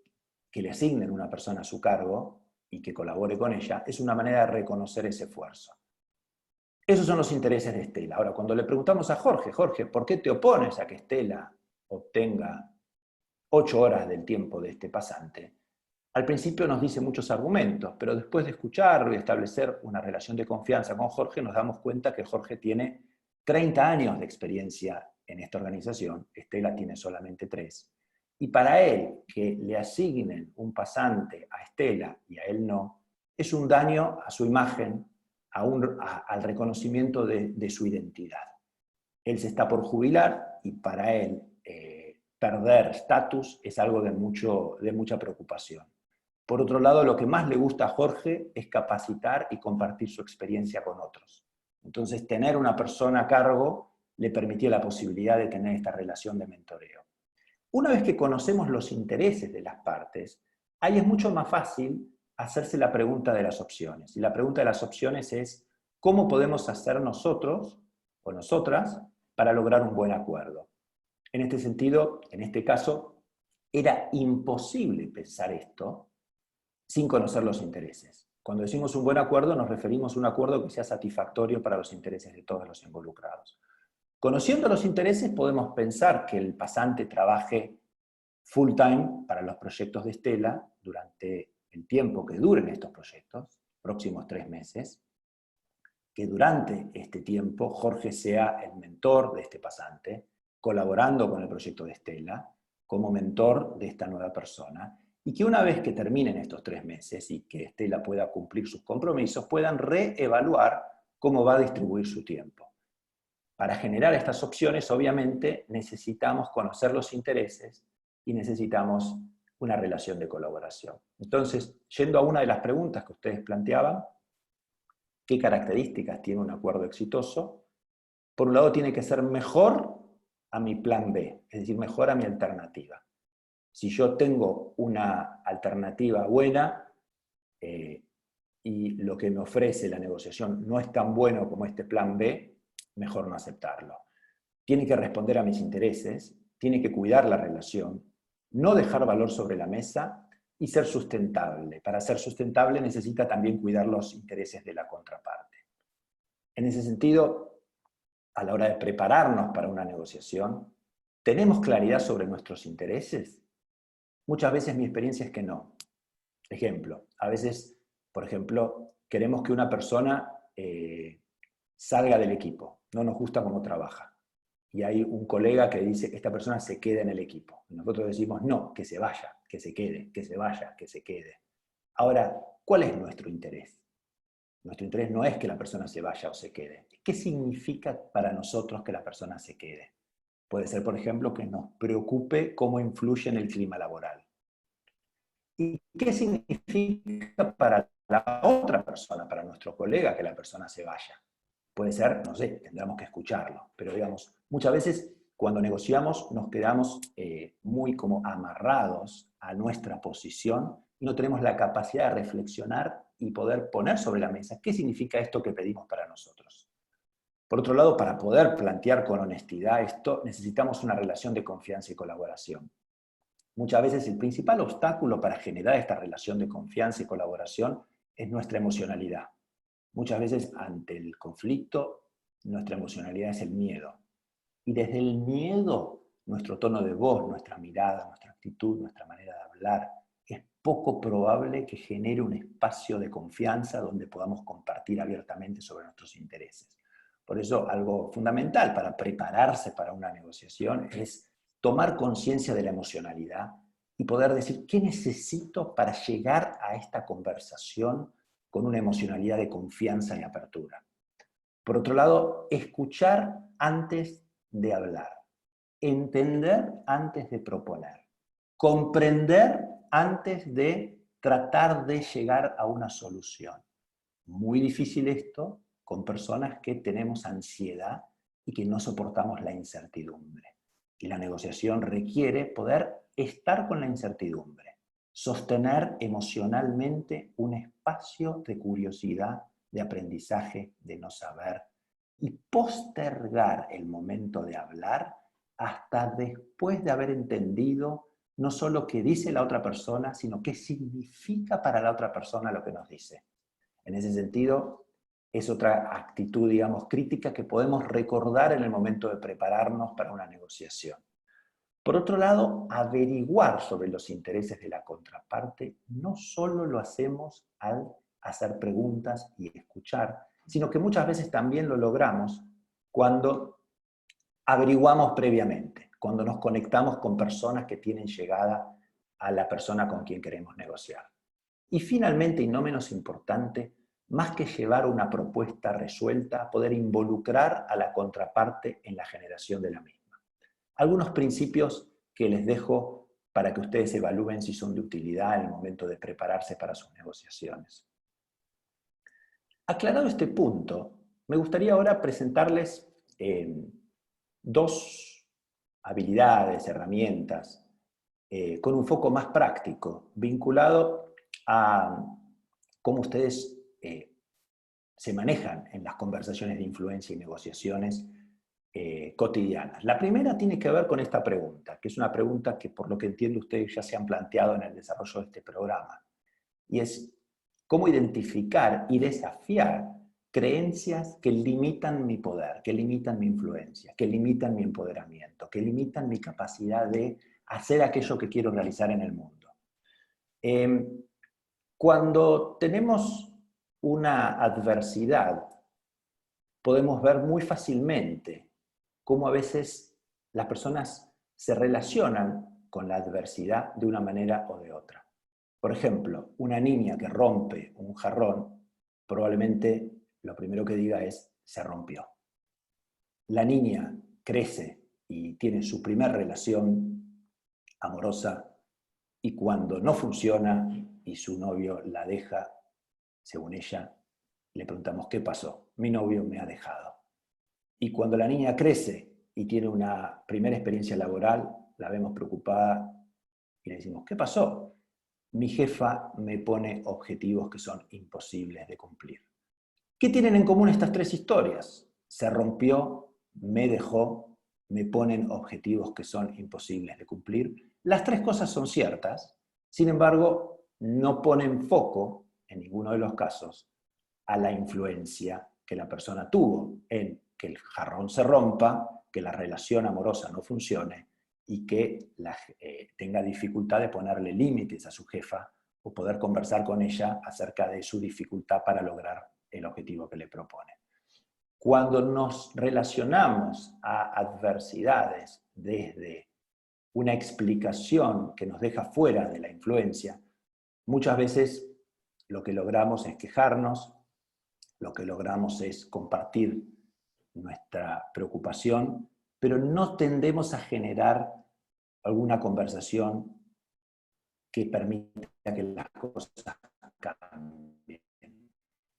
le asignen una persona a su cargo y que colabore con ella es una manera de reconocer ese esfuerzo. Esos son los intereses de Estela. Ahora, cuando le preguntamos a Jorge, Jorge, ¿por qué te opones a que Estela obtenga 8 horas del tiempo de este pasante? Al principio nos dice muchos argumentos, pero después de escucharlo y establecer una relación de confianza con Jorge, nos damos cuenta que Jorge tiene 30 años de experiencia en esta organización, Estela tiene solamente 3. Y para él, que le asignen un pasante a Estela y a él no, es un daño a su imagen, al reconocimiento de su identidad. Él se está por jubilar y para él perder estatus es algo de mucha preocupación. Por otro lado, lo que más le gusta a Jorge es capacitar y compartir su experiencia con otros. Entonces, tener una persona a cargo le permitía la posibilidad de tener esta relación de mentoreo. Una vez que conocemos los intereses de las partes, ahí es mucho más fácil hacerse la pregunta de las opciones. Y la pregunta de las opciones es, ¿cómo podemos hacer nosotros o nosotras para lograr un buen acuerdo? En este sentido, en este caso, era imposible pensar esto sin conocer los intereses. Cuando decimos un buen acuerdo, nos referimos a un acuerdo que sea satisfactorio para los intereses de todos los involucrados. Conociendo los intereses, podemos pensar que el pasante trabaje full time para los proyectos de Estela durante el tiempo que duren estos proyectos, próximos 3 meses, que durante este tiempo Jorge sea el mentor de este pasante, colaborando con el proyecto de Estela, como mentor de esta nueva persona, y que una vez que terminen estos 3 meses y que Estela pueda cumplir sus compromisos, puedan reevaluar cómo va a distribuir su tiempo. Para generar estas opciones, obviamente, necesitamos conocer los intereses y necesitamos una relación de colaboración. Entonces, yendo a una de las preguntas que ustedes planteaban, ¿qué características tiene un acuerdo exitoso? Por un lado, tiene que ser mejor a mi plan B, es decir, mejor a mi alternativa. Si yo tengo una alternativa buena y lo que me ofrece la negociación no es tan bueno como este plan B, mejor no aceptarlo. Tiene que responder a mis intereses, tiene que cuidar la relación, no dejar valor sobre la mesa y ser sustentable. Para ser sustentable necesita también cuidar los intereses de la contraparte. En ese sentido, a la hora de prepararnos para una negociación, ¿tenemos claridad sobre nuestros intereses? Muchas veces mi experiencia es que no. Ejemplo, a veces, por ejemplo, queremos que una persona salga del equipo, no nos gusta cómo trabaja. Y hay un colega que dice que esta persona se quede en el equipo. Y nosotros decimos, no, que se vaya, que se quede, que se vaya, que se quede. Ahora, ¿cuál es nuestro interés? Nuestro interés no es que la persona se vaya o se quede. ¿Qué significa para nosotros que la persona se quede? Puede ser, por ejemplo, que nos preocupe cómo influye en el clima laboral. ¿Y qué significa para la otra persona, para nuestro colega, que la persona se vaya? Puede ser, no sé, tendremos que escucharlo, pero digamos, muchas veces cuando negociamos nos quedamos muy como amarrados a nuestra posición y no tenemos la capacidad de reflexionar y poder poner sobre la mesa qué significa esto que pedimos para nosotros. Por otro lado, para poder plantear con honestidad esto, necesitamos una relación de confianza y colaboración. Muchas veces el principal obstáculo para generar esta relación de confianza y colaboración es nuestra emocionalidad. Muchas veces ante el conflicto, nuestra emocionalidad es el miedo. Y desde el miedo, nuestro tono de voz, nuestra mirada, nuestra actitud, nuestra manera de hablar, es poco probable que genere un espacio de confianza donde podamos compartir abiertamente sobre nuestros intereses. Por eso, algo fundamental para prepararse para una negociación es tomar conciencia de la emocionalidad y poder decir, ¿qué necesito para llegar a esta conversación con una emocionalidad de confianza y apertura? Por otro lado, escuchar antes de hablar, entender antes de proponer, comprender antes de tratar de llegar a una solución. Muy difícil esto con personas que tenemos ansiedad y que no soportamos la incertidumbre. Y la negociación requiere poder estar con la incertidumbre, sostener emocionalmente un espacio de curiosidad, de aprendizaje, de no saber, y postergar el momento de hablar hasta después de haber entendido no solo qué dice la otra persona, sino qué significa para la otra persona lo que nos dice. En ese sentido, es otra actitud, digamos, crítica que podemos recordar en el momento de prepararnos para una negociación. Por otro lado, averiguar sobre los intereses de la contraparte no solo lo hacemos al hacer preguntas y escuchar, sino que muchas veces también lo logramos cuando averiguamos previamente, cuando nos conectamos con personas que tienen llegada a la persona con quien queremos negociar. Y finalmente, y no menos importante, más que llevar una propuesta resuelta, poder involucrar a la contraparte en la generación de la misma. Algunos principios que les dejo para que ustedes evalúen si son de utilidad en el momento de prepararse para sus negociaciones. Aclarado este punto, me gustaría ahora presentarles dos habilidades, herramientas, con un foco más práctico, vinculado a cómo ustedes se manejan en las conversaciones de influencia y negociaciones cotidianas. La primera tiene que ver con esta pregunta, que es una pregunta que por lo que entiendo ustedes ya se han planteado en el desarrollo de este programa, y es cómo identificar y desafiar creencias que limitan mi poder, que limitan mi influencia, que limitan mi empoderamiento, que limitan mi capacidad de hacer aquello que quiero realizar en el mundo. Cuando tenemos una adversidad, podemos ver muy fácilmente cómo a veces las personas se relacionan con la adversidad de una manera o de otra. Por ejemplo, una niña que rompe un jarrón, probablemente lo primero que diga es, se rompió. La niña crece y tiene su primera relación amorosa, y cuando no funciona y su novio la deja, según ella, le preguntamos, ¿qué pasó? Mi novio me ha dejado. Y cuando la niña crece y tiene una primera experiencia laboral, la vemos preocupada y le decimos, ¿qué pasó? Mi jefa me pone objetivos que son imposibles de cumplir. ¿Qué tienen en común estas tres historias? Se rompió, me dejó, me ponen objetivos que son imposibles de cumplir. Las tres cosas son ciertas, sin embargo, no ponen foco, en ninguno de los casos, a la influencia que la persona tuvo en que el jarrón se rompa, que la relación amorosa no funcione y que tenga dificultad de ponerle límites a su jefa o poder conversar con ella acerca de su dificultad para lograr el objetivo que le propone. Cuando nos relacionamos a adversidades desde una explicación que nos deja fuera de la influencia, muchas veces lo que logramos es quejarnos, lo que logramos es compartir nuestra preocupación, pero no tendemos a generar alguna conversación que permita que las cosas cambien.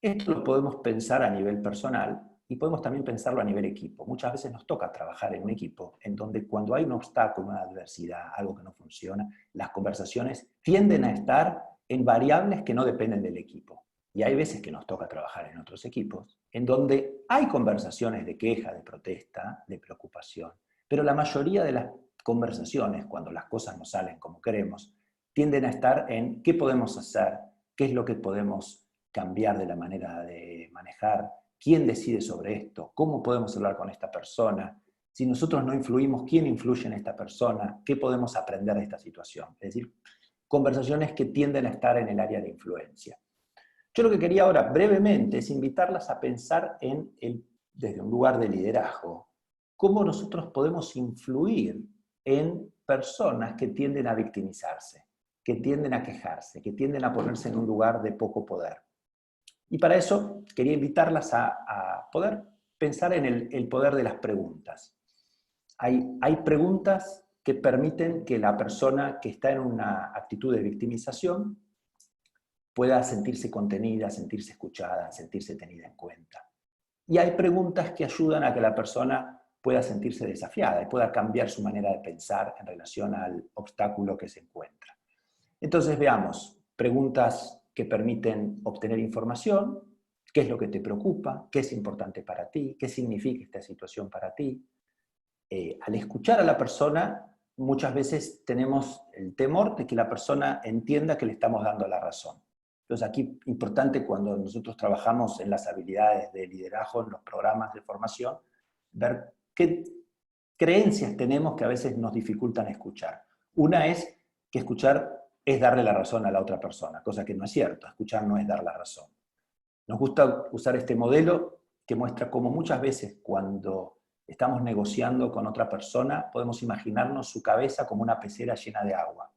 Esto lo podemos pensar a nivel personal y podemos también pensarlo a nivel equipo. Muchas veces nos toca trabajar en un equipo en donde cuando hay un obstáculo, una adversidad, algo que no funciona, las conversaciones tienden a estar en variables que no dependen del equipo. Y hay veces que nos toca trabajar en otros equipos en donde hay conversaciones de queja, de protesta, de preocupación, pero la mayoría de las conversaciones, cuando las cosas no salen como queremos, tienden a estar en qué podemos hacer, qué es lo que podemos cambiar de la manera de manejar, quién decide sobre esto, cómo podemos hablar con esta persona, si nosotros no influimos, quién influye en esta persona, qué podemos aprender de esta situación. Es decir, conversaciones que tienden a estar en el área de influencia. Yo lo que quería ahora brevemente es invitarlas a pensar desde un lugar de liderazgo, cómo nosotros podemos influir en personas que tienden a victimizarse, que tienden a quejarse, que tienden a ponerse en un lugar de poco poder. Y para eso quería invitarlas a poder pensar en el poder de las preguntas. Hay preguntas que permiten que la persona que está en una actitud de victimización pueda sentirse contenida, sentirse escuchada, sentirse tenida en cuenta. Y hay preguntas que ayudan a que la persona pueda sentirse desafiada y pueda cambiar su manera de pensar en relación al obstáculo que se encuentra. Entonces veamos preguntas que permiten obtener información, qué es lo que te preocupa, qué es importante para ti, qué significa esta situación para ti. Al escuchar a la persona, muchas veces tenemos el temor de que la persona entienda que le estamos dando la razón. Entonces aquí, importante cuando nosotros trabajamos en las habilidades de liderazgo, en los programas de formación, ver qué creencias tenemos que a veces nos dificultan escuchar. Una es que escuchar es darle la razón a la otra persona, cosa que no es cierto, escuchar no es dar la razón. Nos gusta usar este modelo que muestra cómo muchas veces cuando estamos negociando con otra persona, podemos imaginarnos su cabeza como una pecera llena de agua.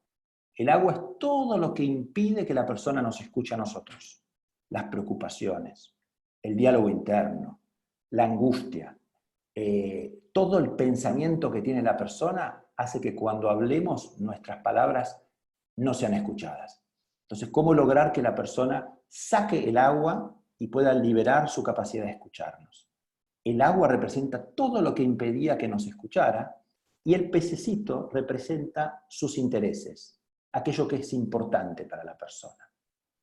El agua es todo lo que impide que la persona nos escuche a nosotros. Las preocupaciones, el diálogo interno, la angustia, todo el pensamiento que tiene la persona hace que cuando hablemos nuestras palabras no sean escuchadas. Entonces, ¿cómo lograr que la persona saque el agua y pueda liberar su capacidad de escucharnos? El agua representa todo lo que impedía que nos escuchara y el pececito representa sus intereses, aquello que es importante para la persona.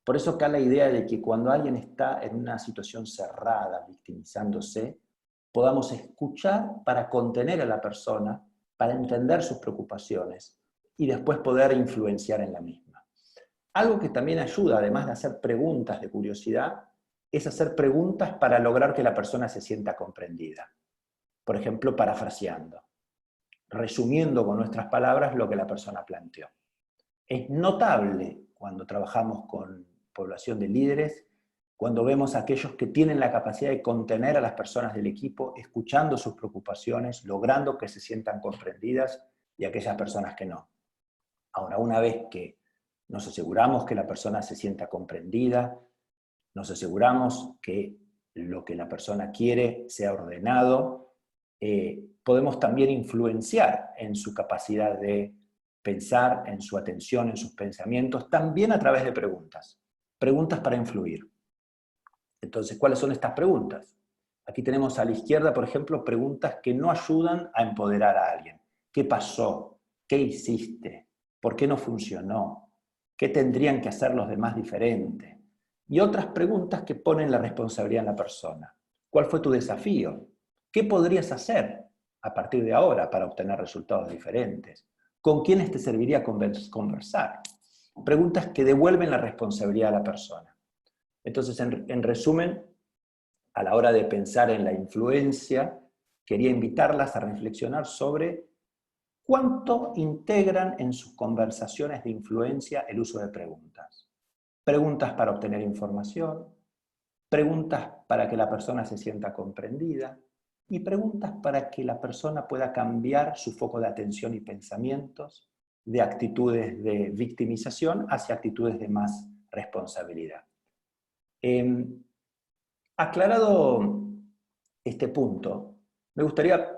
Por eso acá la idea de que cuando alguien está en una situación cerrada, victimizándose, podamos escuchar para contener a la persona, para entender sus preocupaciones y después poder influenciar en la misma. Algo que también ayuda, además de hacer preguntas de curiosidad, es hacer preguntas para lograr que la persona se sienta comprendida. Por ejemplo, parafraseando, resumiendo con nuestras palabras lo que la persona planteó. Es notable cuando trabajamos con población de líderes, cuando vemos a aquellos que tienen la capacidad de contener a las personas del equipo, escuchando sus preocupaciones, logrando que se sientan comprendidas, y aquellas personas que no. Ahora, una vez que nos aseguramos que la persona se sienta comprendida, nos aseguramos que lo que la persona quiere sea ordenado, podemos también influenciar en su capacidad de pensar, en su atención, en sus pensamientos, también a través de preguntas. Preguntas para influir. Entonces, ¿cuáles son estas preguntas? Aquí tenemos a la izquierda, por ejemplo, preguntas que no ayudan a empoderar a alguien. ¿Qué pasó? ¿Qué hiciste? ¿Por qué no funcionó? ¿Qué tendrían que hacer los demás diferente? Y otras preguntas que ponen la responsabilidad en la persona. ¿Cuál fue tu desafío? ¿Qué podrías hacer a partir de ahora para obtener resultados diferentes? ¿Con quiénes te serviría conversar? Preguntas que devuelven la responsabilidad a la persona. Entonces, en resumen, a la hora de pensar en la influencia, quería invitarlas a reflexionar sobre cuánto integran en sus conversaciones de influencia el uso de preguntas. Preguntas para obtener información, preguntas para que la persona se sienta comprendida y preguntas para que la persona pueda cambiar su foco de atención y pensamientos de actitudes de victimización hacia actitudes de más responsabilidad. Aclarado este punto, me gustaría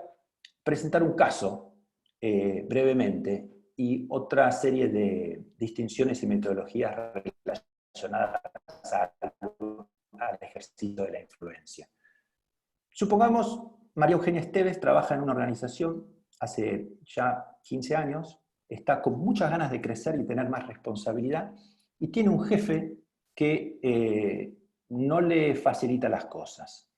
presentar un caso brevemente y otra serie de distinciones y metodologías relacionadas al ejercicio de la influencia. Supongamos, María Eugenia Esteves trabaja en una organización hace ya 15 años, está con muchas ganas de crecer y tener más responsabilidad, y tiene un jefe que no le facilita las cosas.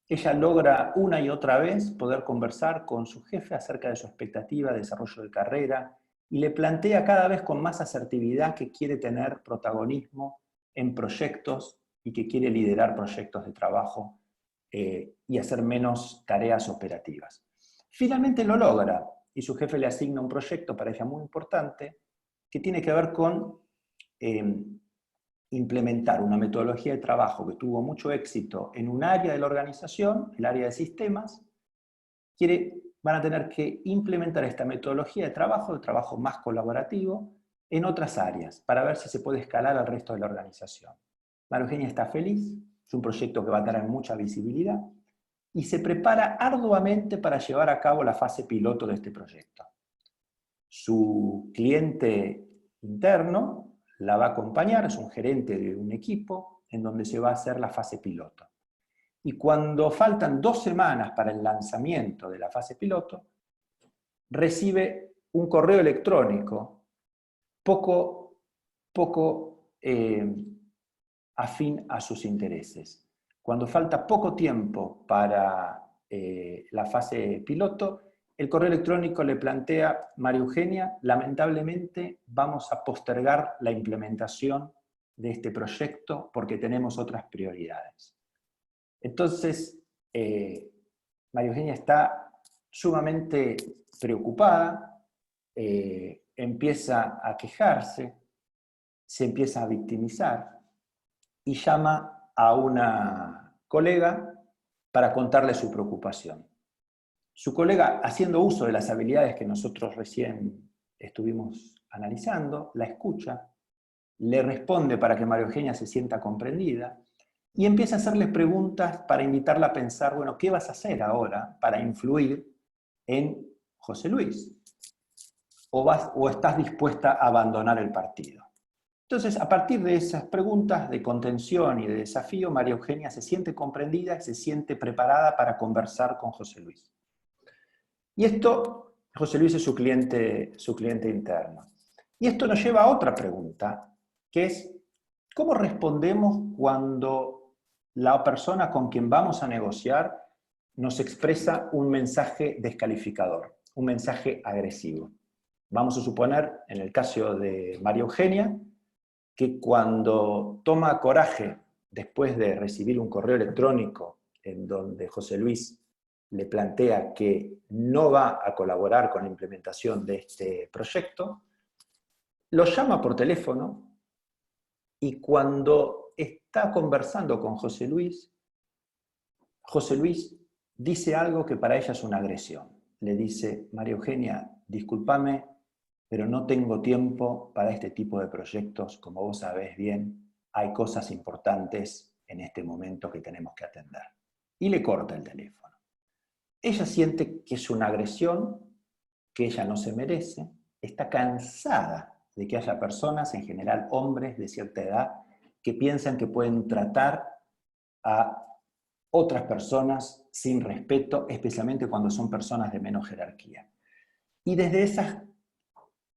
Ella logra una y otra vez poder conversar con su jefe acerca de su expectativa de desarrollo de carrera y le plantea cada vez con más asertividad que quiere tener protagonismo en proyectos y que quiere liderar proyectos de trabajo y hacer menos tareas operativas. Finalmente lo logra y su jefe le asigna un proyecto para ella muy importante que tiene que ver con implementar una metodología de trabajo que tuvo mucho éxito en un área de la organización, el área de sistemas. Van a tener que implementar esta metodología de trabajo más colaborativo, en otras áreas, para ver si se puede escalar al resto de la organización. María Eugenia está feliz, es un proyecto que va a tener mucha visibilidad, y se prepara arduamente para llevar a cabo la fase piloto de este proyecto. Su cliente interno la va a acompañar, es un gerente de un equipo, en donde se va a hacer la fase piloto. Y cuando faltan 2 semanas para el lanzamiento de la fase piloto, recibe un correo electrónico poco poco afín a sus intereses. Cuando falta poco tiempo para la fase piloto, el correo electrónico le plantea: María Eugenia, lamentablemente vamos a postergar la implementación de este proyecto porque tenemos otras prioridades. Entonces, María Eugenia está sumamente preocupada, empieza a quejarse, se empieza a victimizar y llama a una colega para contarle su preocupación. Su colega, haciendo uso de las habilidades que nosotros recién estuvimos analizando, la escucha, le responde para que María Eugenia se sienta comprendida y empieza a hacerle preguntas para invitarla a pensar, bueno, ¿qué vas a hacer ahora para influir en José Luis? ¿O estás dispuesta a abandonar el partido? Entonces, a partir de esas preguntas de contención y de desafío, María Eugenia se siente comprendida y se siente preparada para conversar con José Luis. Y esto, José Luis es su cliente interno. Y esto nos lleva a otra pregunta, que es, ¿cómo respondemos cuando la persona con quien vamos a negociar nos expresa un mensaje descalificador, un mensaje agresivo? Vamos a suponer, en el caso de María Eugenia, que cuando toma coraje después de recibir un correo electrónico en donde José Luis le plantea que no va a colaborar con la implementación de este proyecto, lo llama por teléfono y cuando está conversando con José Luis dice algo que para ella es una agresión. Le dice: María Eugenia, discúlpame, pero no tengo tiempo para este tipo de proyectos, como vos sabés bien, hay cosas importantes en este momento que tenemos que atender. Y le corta el teléfono. Ella siente que es una agresión, que ella no se merece, está cansada de que haya personas, en general hombres de cierta edad, que piensan que pueden tratar a otras personas sin respeto, especialmente cuando son personas de menos jerarquía. Y desde esa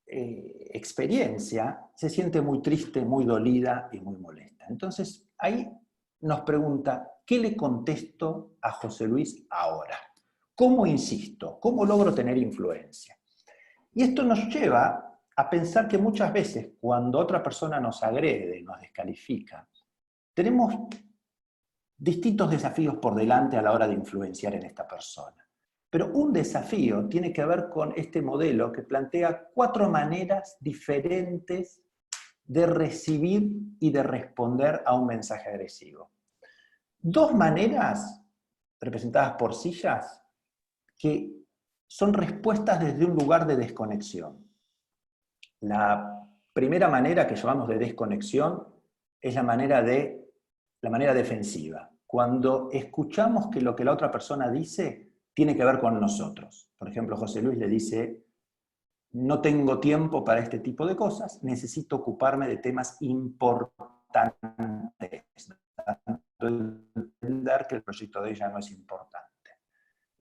experiencia se siente muy triste, muy dolida y muy molesta. Entonces ahí nos pregunta, ¿qué le contesto a José Luis ahora? ¿Cómo insisto? ¿Cómo logro tener influencia? Y esto nos lleva a pensar que muchas veces cuando otra persona nos agrede, nos descalifica, tenemos distintos desafíos por delante a la hora de influenciar en esta persona. Pero un desafío tiene que ver con este modelo que plantea 4 maneras diferentes de recibir y de responder a un mensaje agresivo. 2 maneras, representadas por sillas, que son respuestas desde un lugar de desconexión. La primera manera que llamamos de desconexión es la manera defensiva. Cuando escuchamos que lo que la otra persona dice tiene que ver con nosotros. Por ejemplo, José Luis le dice: no tengo tiempo para este tipo de cosas, necesito ocuparme de temas importantes, dando a entender que el proyecto de ella no es importante.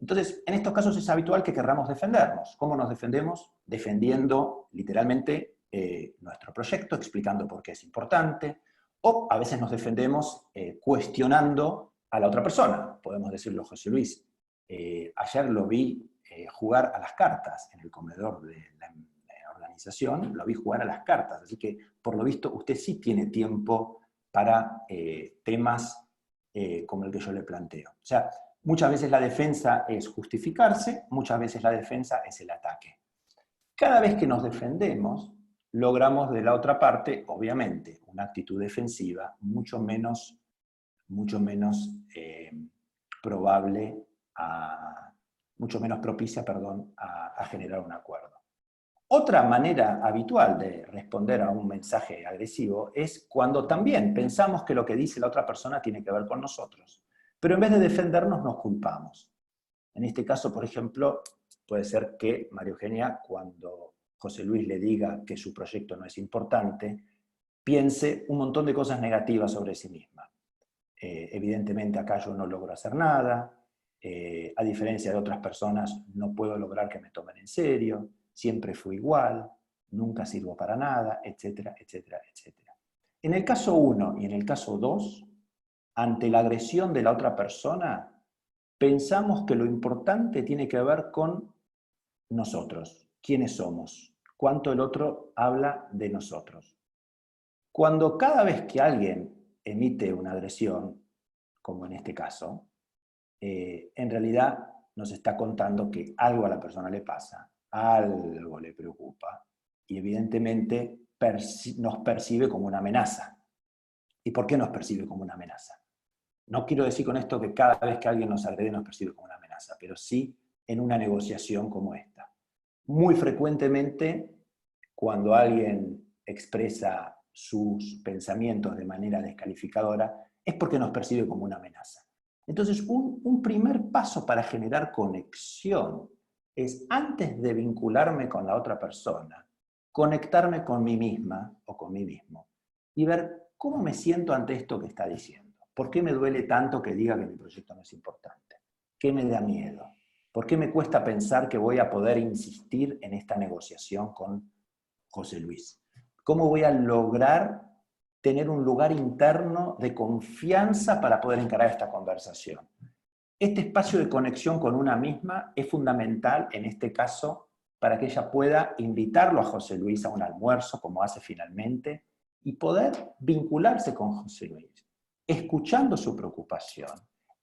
Entonces, en estos casos es habitual que querramos defendernos. ¿Cómo nos defendemos? Defendiendo literalmente nuestro proyecto, explicando por qué es importante, o a veces nos defendemos cuestionando a la otra persona. Podemos decirlo: José Luis, ayer lo vi jugar a las cartas en el comedor de la organización, lo vi jugar a las cartas, así que por lo visto usted sí tiene tiempo para temas como el que yo le planteo. O sea, muchas veces la defensa es justificarse, muchas veces la defensa es el ataque. Cada vez que nos defendemos, logramos de la otra parte, obviamente, una actitud defensiva mucho menos probable, mucho menos propicia, a generar un acuerdo. Otra manera habitual de responder a un mensaje agresivo es cuando también pensamos que lo que dice la otra persona tiene que ver con nosotros, pero en vez de defendernos nos culpamos. En este caso, por ejemplo, puede ser que María Eugenia, cuando José Luis le diga que su proyecto no es importante, piense un montón de cosas negativas sobre sí misma. Evidentemente acá yo no logro hacer nada, a diferencia de otras personas no puedo lograr que me tomen en serio, siempre fui igual, nunca sirvo para nada, etcétera, etcétera, etcétera. En el caso 1 y en el caso 2, ante la agresión de la otra persona, pensamos que lo importante tiene que ver con nosotros, quiénes somos, cuánto el otro habla de nosotros. Cuando cada vez que alguien emite una agresión, como en este caso, en realidad nos está contando que algo a la persona le pasa, algo le preocupa, y evidentemente nos percibe como una amenaza. ¿Y por qué nos percibe como una amenaza? No quiero decir con esto que cada vez que alguien nos agrede nos percibe como una amenaza, pero sí en una negociación como esta. Muy frecuentemente, cuando alguien expresa sus pensamientos de manera descalificadora, es porque nos percibe como una amenaza. Entonces, un primer paso para generar conexión es, antes de vincularme con la otra persona, conectarme con mí misma o con mí mismo y ver cómo me siento ante esto que está diciendo. ¿Por qué me duele tanto que diga que mi proyecto no es importante? ¿Qué me da miedo? ¿Por qué me cuesta pensar que voy a poder insistir en esta negociación con José Luis? ¿Cómo voy a lograr tener un lugar interno de confianza para poder encarar esta conversación? Este espacio de conexión con una misma es fundamental en este caso para que ella pueda invitarlo a José Luis a un almuerzo, como hace finalmente, y poder vincularse con José Luis, escuchando su preocupación,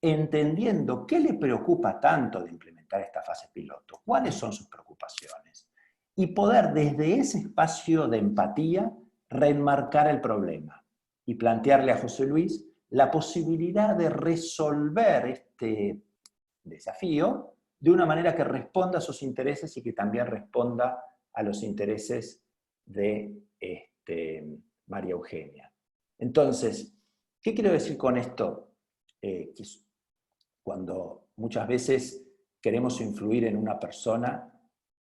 entendiendo qué le preocupa tanto de implementar esta fase piloto, cuáles son sus preocupaciones, y poder desde ese espacio de empatía reenmarcar el problema y plantearle a José Luis la posibilidad de resolver este desafío de una manera que responda a sus intereses y que también responda a los intereses de María Eugenia. Entonces, ¿qué quiero decir con esto? Que cuando muchas veces queremos influir en una persona,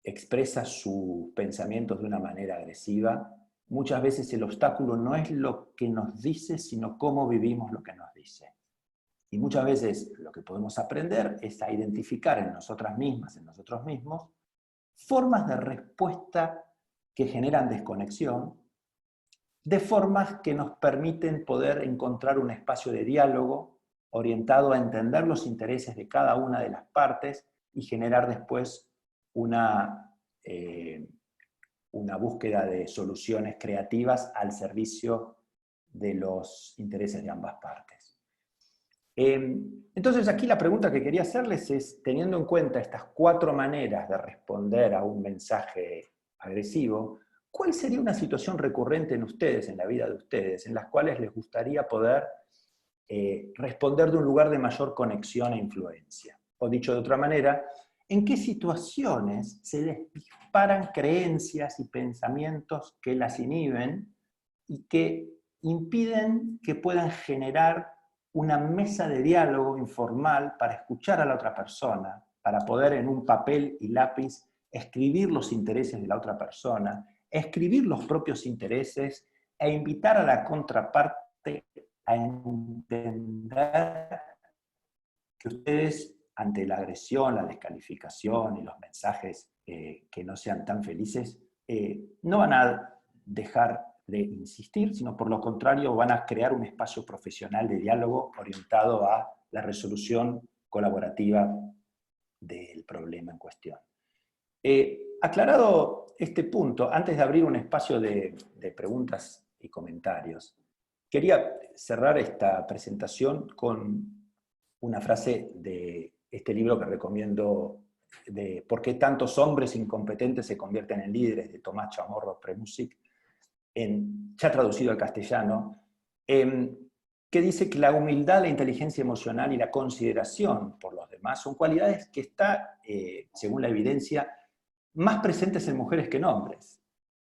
expresa sus pensamientos de una manera agresiva, muchas veces el obstáculo no es lo que nos dice, sino cómo vivimos lo que nos dice. Y muchas veces lo que podemos aprender es a identificar en nosotras mismas, en nosotros mismos, formas de respuesta que generan desconexión, de formas que nos permiten poder encontrar un espacio de diálogo orientado a entender los intereses de cada una de las partes y generar después una búsqueda de soluciones creativas al servicio de los intereses de ambas partes. Entonces aquí la pregunta que quería hacerles es, teniendo en cuenta estas 4 maneras de responder a un mensaje agresivo, ¿cuál sería una situación recurrente en ustedes, en la vida de ustedes, en las cuales les gustaría poder responder de un lugar de mayor conexión e influencia? O dicho de otra manera, ¿en qué situaciones se les disparan creencias y pensamientos que las inhiben y que impiden que puedan generar una mesa de diálogo informal para escuchar a la otra persona, para poder en un papel y lápiz escribir los intereses de la otra persona, escribir los propios intereses e invitar a la contraparte a entender que ustedes, ante la agresión, la descalificación y los mensajes que no sean tan felices, no van a dejar de insistir, sino por lo contrario van a crear un espacio profesional de diálogo orientado a la resolución colaborativa del problema en cuestión. Aclarado este punto, antes de abrir un espacio de preguntas y comentarios, quería cerrar esta presentación con una frase de este libro que recomiendo, de ¿Por qué tantos hombres incompetentes se convierten en líderes?, de Tomás Chamorro Premusic, ya traducido al castellano, que dice que la humildad, la inteligencia emocional y la consideración por los demás son cualidades que están, según la evidencia, más presentes en mujeres que en hombres,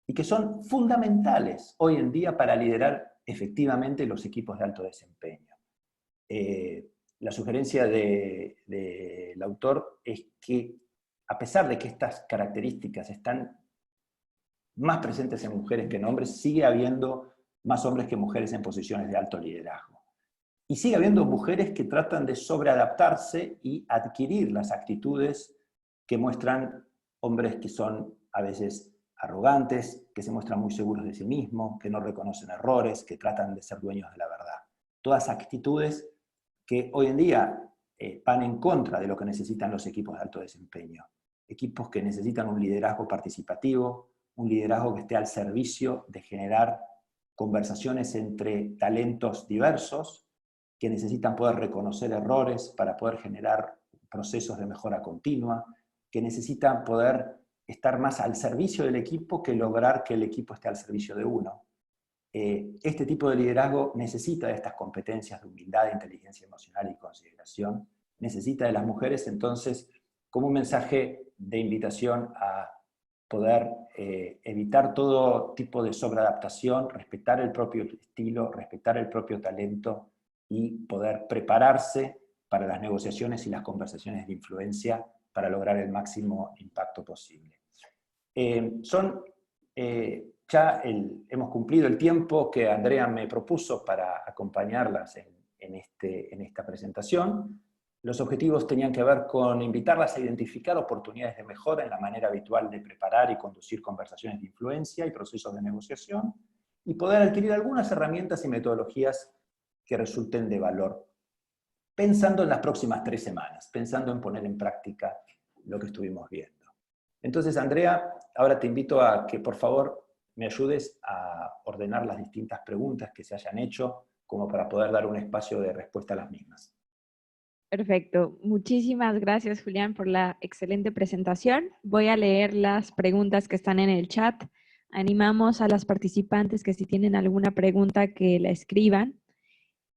y que son fundamentales hoy en día para liderar efectivamente los equipos de alto desempeño. La sugerencia del autor es que, a pesar de que estas características están más presentes en mujeres que en hombres, sigue habiendo más hombres que mujeres en posiciones de alto liderazgo. Y sigue habiendo mujeres que tratan de sobreadaptarse y adquirir las actitudes que muestran hombres que son a veces arrogantes, que se muestran muy seguros de sí mismos, que no reconocen errores, que tratan de ser dueños de la verdad. Todas actitudes que hoy en día van en contra de lo que necesitan los equipos de alto desempeño. Equipos que necesitan un liderazgo participativo, un liderazgo que esté al servicio de generar conversaciones entre talentos diversos, que necesitan poder reconocer errores para poder generar procesos de mejora continua, que necesitan poder estar más al servicio del equipo que lograr que el equipo esté al servicio de uno. Este tipo de liderazgo necesita de estas competencias de humildad, de inteligencia emocional y consideración, necesita de las mujeres. Entonces, como un mensaje de invitación a poder evitar todo tipo de sobreadaptación, respetar el propio estilo, respetar el propio talento y poder prepararse para las negociaciones y las conversaciones de influencia para lograr el máximo impacto posible. Hemos cumplido el tiempo que Andrea me propuso para acompañarlas en esta presentación. Los objetivos tenían que ver con invitarlas a identificar oportunidades de mejora en la manera habitual de preparar y conducir conversaciones de influencia y procesos de negociación, y poder adquirir algunas herramientas y metodologías que resulten de valor, pensando en las próximas 3 semanas, pensando en poner en práctica lo que estuvimos viendo. Entonces, Andrea, ahora te invito a que por favor me ayudes a ordenar las distintas preguntas que se hayan hecho, como para poder dar un espacio de respuesta a las mismas. Perfecto. Muchísimas gracias, Julián, por la excelente presentación. Voy a leer las preguntas que están en el chat. Animamos a las participantes que si tienen alguna pregunta que la escriban.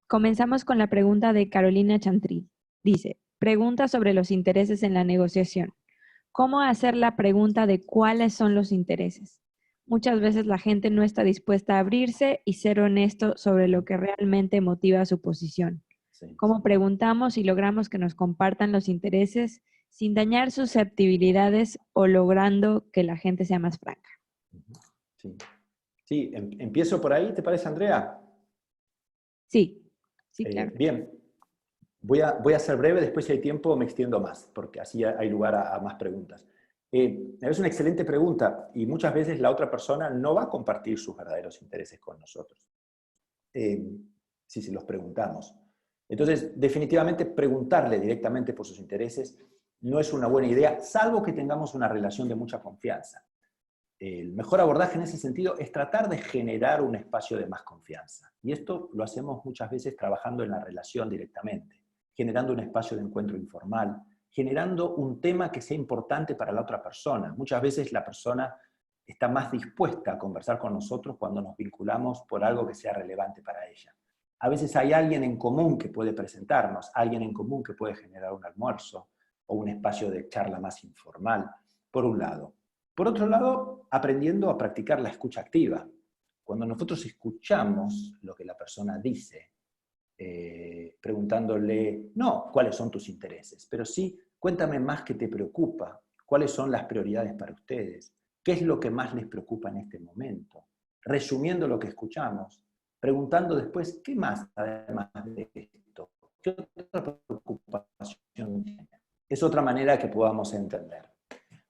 Comenzamos con la pregunta de Carolina Chantril. Dice, pregunta sobre los intereses en la negociación. ¿Cómo hacer la pregunta de cuáles son los intereses? Muchas veces la gente no está dispuesta a abrirse y ser honesto sobre lo que realmente motiva su posición. Sí. ¿Cómo preguntamos y logramos que nos compartan los intereses sin dañar susceptibilidades o logrando que la gente sea más franca? Sí, sí, empiezo por ahí, ¿te parece, Andrea? Sí, sí, claro. Bien, voy a ser breve, después si hay tiempo me extiendo más, porque así hay lugar a más preguntas. Es una excelente pregunta y muchas veces la otra persona no va a compartir sus verdaderos intereses con nosotros, si se los preguntamos. Entonces, definitivamente preguntarle directamente por sus intereses no es una buena idea, salvo que tengamos una relación de mucha confianza. El mejor abordaje en ese sentido es tratar de generar un espacio de más confianza. Y esto lo hacemos muchas veces trabajando en la relación directamente, generando un espacio de encuentro informal, generando un tema que sea importante para la otra persona. Muchas veces la persona está más dispuesta a conversar con nosotros cuando nos vinculamos por algo que sea relevante para ella. A veces hay alguien en común que puede presentarnos, alguien en común que puede generar un almuerzo o un espacio de charla más informal, por un lado. Por otro lado, aprendiendo a practicar la escucha activa. Cuando nosotros escuchamos lo que la persona dice, preguntándole, no, ¿cuáles son tus intereses? Pero sí, cuéntame más qué te preocupa, cuáles son las prioridades para ustedes, qué es lo que más les preocupa en este momento. Resumiendo lo que escuchamos, preguntando después, ¿qué más además de esto? ¿Qué otra preocupación tiene? Es otra manera que podamos entender.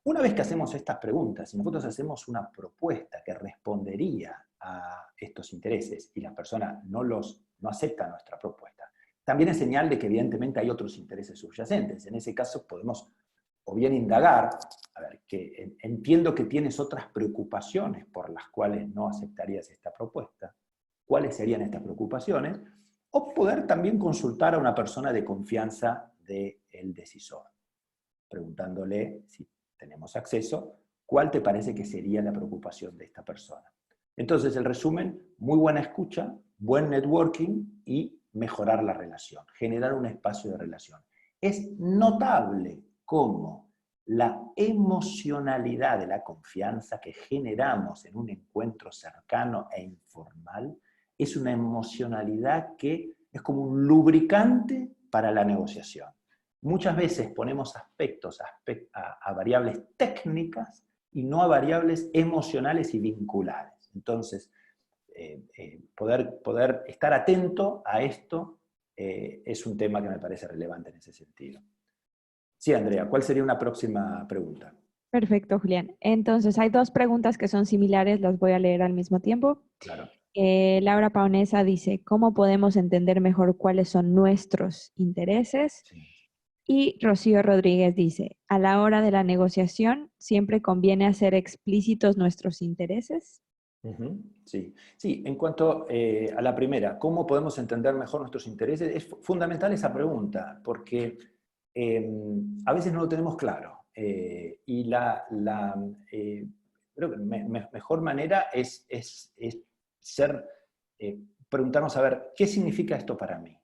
Una vez que hacemos estas preguntas y nosotros hacemos una propuesta que respondería a estos intereses y la persona no acepta nuestra propuesta, también es señal de que evidentemente hay otros intereses subyacentes. En ese caso podemos o bien indagar, a ver, que entiendo que tienes otras preocupaciones por las cuales no aceptarías esta propuesta, ¿cuáles serían estas preocupaciones? O poder también consultar a una persona de confianza del decisor, preguntándole si tenemos acceso, ¿cuál te parece que sería la preocupación de esta persona? Entonces, el resumen, muy buena escucha, buen networking y mejorar la relación, generar un espacio de relación. Es notable cómo la emocionalidad de la confianza que generamos en un encuentro cercano e informal es una emocionalidad que es como un lubricante para la negociación. Muchas veces ponemos aspectos a variables técnicas y no a variables emocionales y vinculares. Entonces, poder estar atento a esto es un tema que me parece relevante en ese sentido. Sí, Andrea, ¿cuál sería una próxima pregunta? Perfecto, Julián. Entonces, hay dos preguntas que son similares, las voy a leer al mismo tiempo. Claro. Laura Paonesa dice, ¿cómo podemos entender mejor cuáles son nuestros intereses? Sí. Y Rocío Rodríguez dice, a la hora de la negociación, ¿siempre conviene hacer explícitos nuestros intereses? Ujú, sí. Sí, en cuanto a la primera, ¿cómo podemos entender mejor nuestros intereses? Es fundamental esa pregunta, porque a veces no lo tenemos claro. Y creo que mejor manera es ser, preguntarnos a ver, ¿qué significa esto para mí?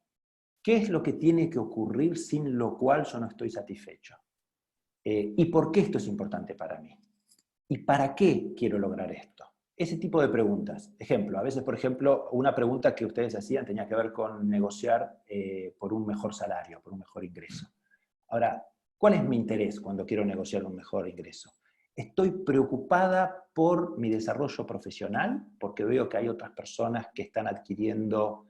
¿Qué es lo que tiene que ocurrir sin lo cual yo no estoy satisfecho? ¿Y por qué esto es importante para mí? ¿Y para qué quiero lograr esto? Ese tipo de preguntas. Ejemplo, a veces, por ejemplo, una pregunta que ustedes hacían tenía que ver con negociar por un mejor salario, por un mejor ingreso. Ahora, ¿cuál es mi interés cuando quiero negociar un mejor ingreso? Estoy preocupada por mi desarrollo profesional, porque veo que hay otras personas que están adquiriendo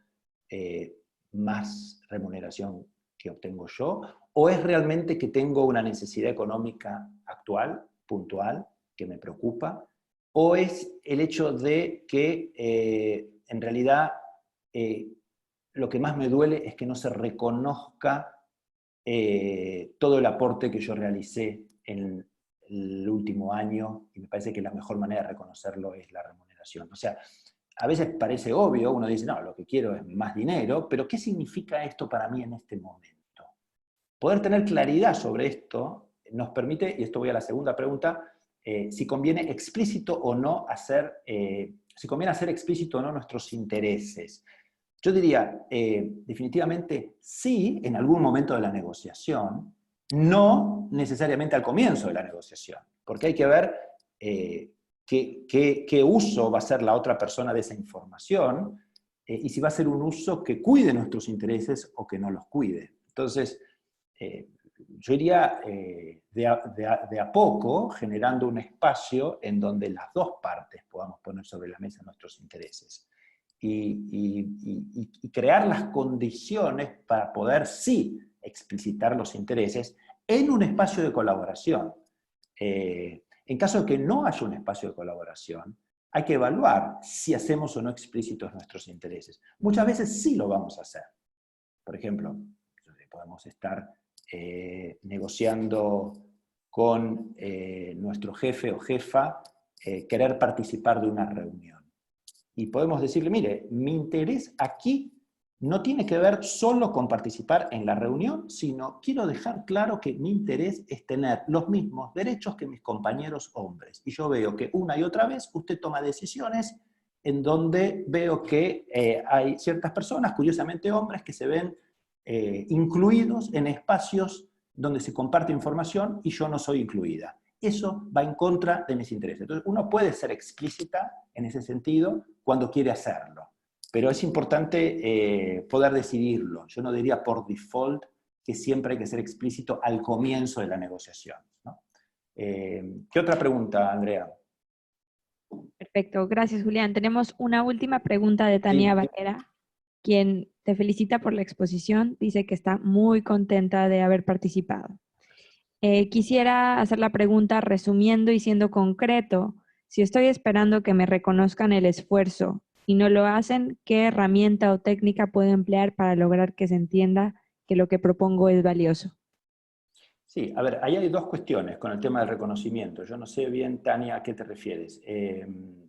eh, más remuneración que obtengo yo, o es realmente que tengo una necesidad económica actual, puntual, que me preocupa, o es el hecho de que en realidad lo que más me duele es que no se reconozca todo el aporte que yo realicé en el último año, y me parece que la mejor manera de reconocerlo es la remuneración. O sea, a veces parece obvio, uno dice, no, lo que quiero es más dinero, pero ¿qué significa esto para mí en este momento? Poder tener claridad sobre esto nos permite, y esto voy a la segunda pregunta, si conviene explícito o no hacer, si conviene hacer explícito o no nuestros intereses. Yo diría, definitivamente sí, en algún momento de la negociación, no necesariamente al comienzo de la negociación, porque hay que ver qué uso va a hacer la otra persona de esa información y si va a ser un uso que cuide nuestros intereses o que no los cuide. Entonces, yo iría de a poco generando un espacio en donde las dos partes podamos poner sobre la mesa nuestros intereses y crear las condiciones para poder sí explicitar los intereses en un espacio de colaboración. En caso de que no haya un espacio de colaboración, hay que evaluar si hacemos o no explícitos nuestros intereses. Muchas veces sí lo vamos a hacer. Por ejemplo, podemos estar negociando con nuestro jefe o jefa, querer participar de una reunión. Y podemos decirle, mire, mi interés aquí no tiene que ver solo con participar en la reunión, sino quiero dejar claro que mi interés es tener los mismos derechos que mis compañeros hombres. Y yo veo que una y otra vez usted toma decisiones en donde veo que hay ciertas personas, curiosamente hombres, que se ven incluidos en espacios donde se comparte información y yo no soy incluida. Eso va en contra de mis intereses. Entonces, uno puede ser explícita en ese sentido cuando quiere hacerlo, pero es importante poder decidirlo. Yo no diría por default que siempre hay que ser explícito al comienzo de la negociación, ¿no? ¿Qué otra pregunta, Andrea? Perfecto, gracias, Julián. Tenemos una última pregunta de Tania Sí. Vaquera, quien te felicita por la exposición. Dice que está muy contenta de haber participado. Quisiera hacer la pregunta resumiendo y siendo concreto. Si estoy esperando que me reconozcan el esfuerzo y no lo hacen, ¿qué herramienta o técnica puedo emplear para lograr que se entienda que lo que propongo es valioso? Sí, a ver, ahí hay dos cuestiones con el tema del reconocimiento. Yo no sé bien, Tania, a qué te refieres,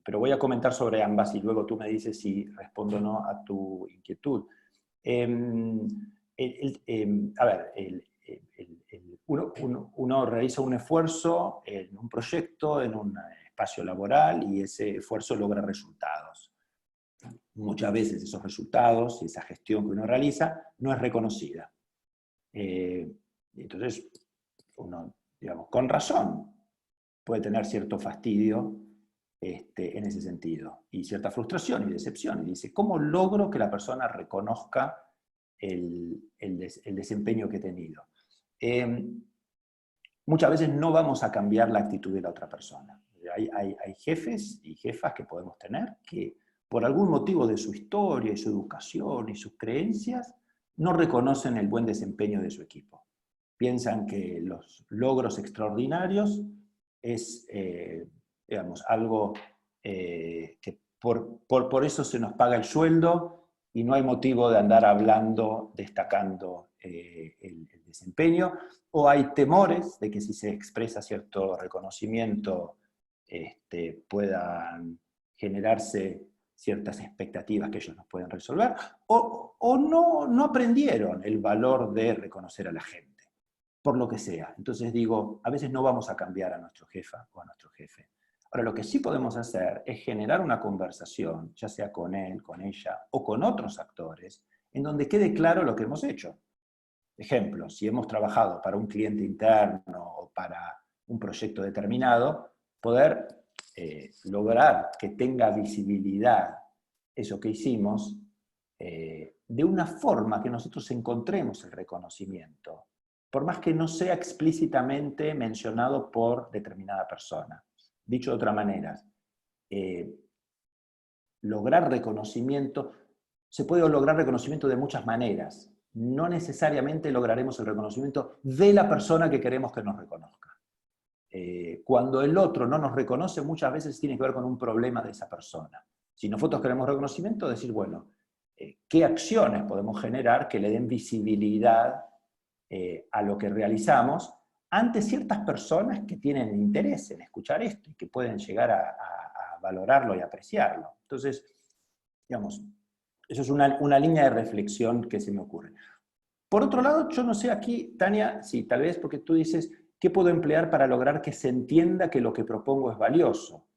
pero voy a comentar sobre ambas y luego tú me dices si respondo o no a tu inquietud. A ver, uno realiza un esfuerzo en un proyecto, en un espacio laboral, y ese esfuerzo logra resultados. Muchas veces esos resultados y esa gestión que uno realiza no es reconocida. Entonces, uno, digamos, con razón, puede tener cierto fastidio en ese sentido, y cierta frustración y decepción. Y dice, ¿cómo logro que la persona reconozca el desempeño que he tenido? Muchas veces no vamos a cambiar la actitud de la otra persona. Hay jefes y jefas que podemos tener que, por algún motivo de su historia y su educación y sus creencias, no reconocen el buen desempeño de su equipo. Piensan que los logros extraordinarios es, digamos, algo que por eso se nos paga el sueldo y no hay motivo de andar hablando, destacando el desempeño, o hay temores de que si se expresa cierto reconocimiento puedan generarse ciertas expectativas que ellos nos pueden resolver, o no aprendieron el valor de reconocer a la gente, por lo que sea. Entonces digo, a veces no vamos a cambiar a nuestro jefa o a nuestro jefe. Ahora, lo que sí podemos hacer es generar una conversación, ya sea con él, con ella, o con otros actores, en donde quede claro lo que hemos hecho. Ejemplo, si hemos trabajado para un cliente interno o para un proyecto determinado, poder lograr que tenga visibilidad eso que hicimos de una forma que nosotros encontremos el reconocimiento, por más que no sea explícitamente mencionado por determinada persona. Dicho de otra manera, lograr reconocimiento, se puede lograr reconocimiento de muchas maneras. No necesariamente lograremos el reconocimiento de la persona que queremos que nos reconozca. Cuando el otro no nos reconoce, muchas veces tiene que ver con un problema de esa persona. Si nosotros queremos reconocimiento, decir, bueno, ¿qué acciones podemos generar que le den visibilidad a lo que realizamos ante ciertas personas que tienen interés en escuchar esto y que pueden llegar a valorarlo y apreciarlo? Entonces, digamos, eso es una línea de reflexión que se me ocurre. Por otro lado, yo no sé aquí, Tania, sí, tal vez porque tú dices, ¿qué puedo emplear para lograr que se entienda que lo que propongo es valioso?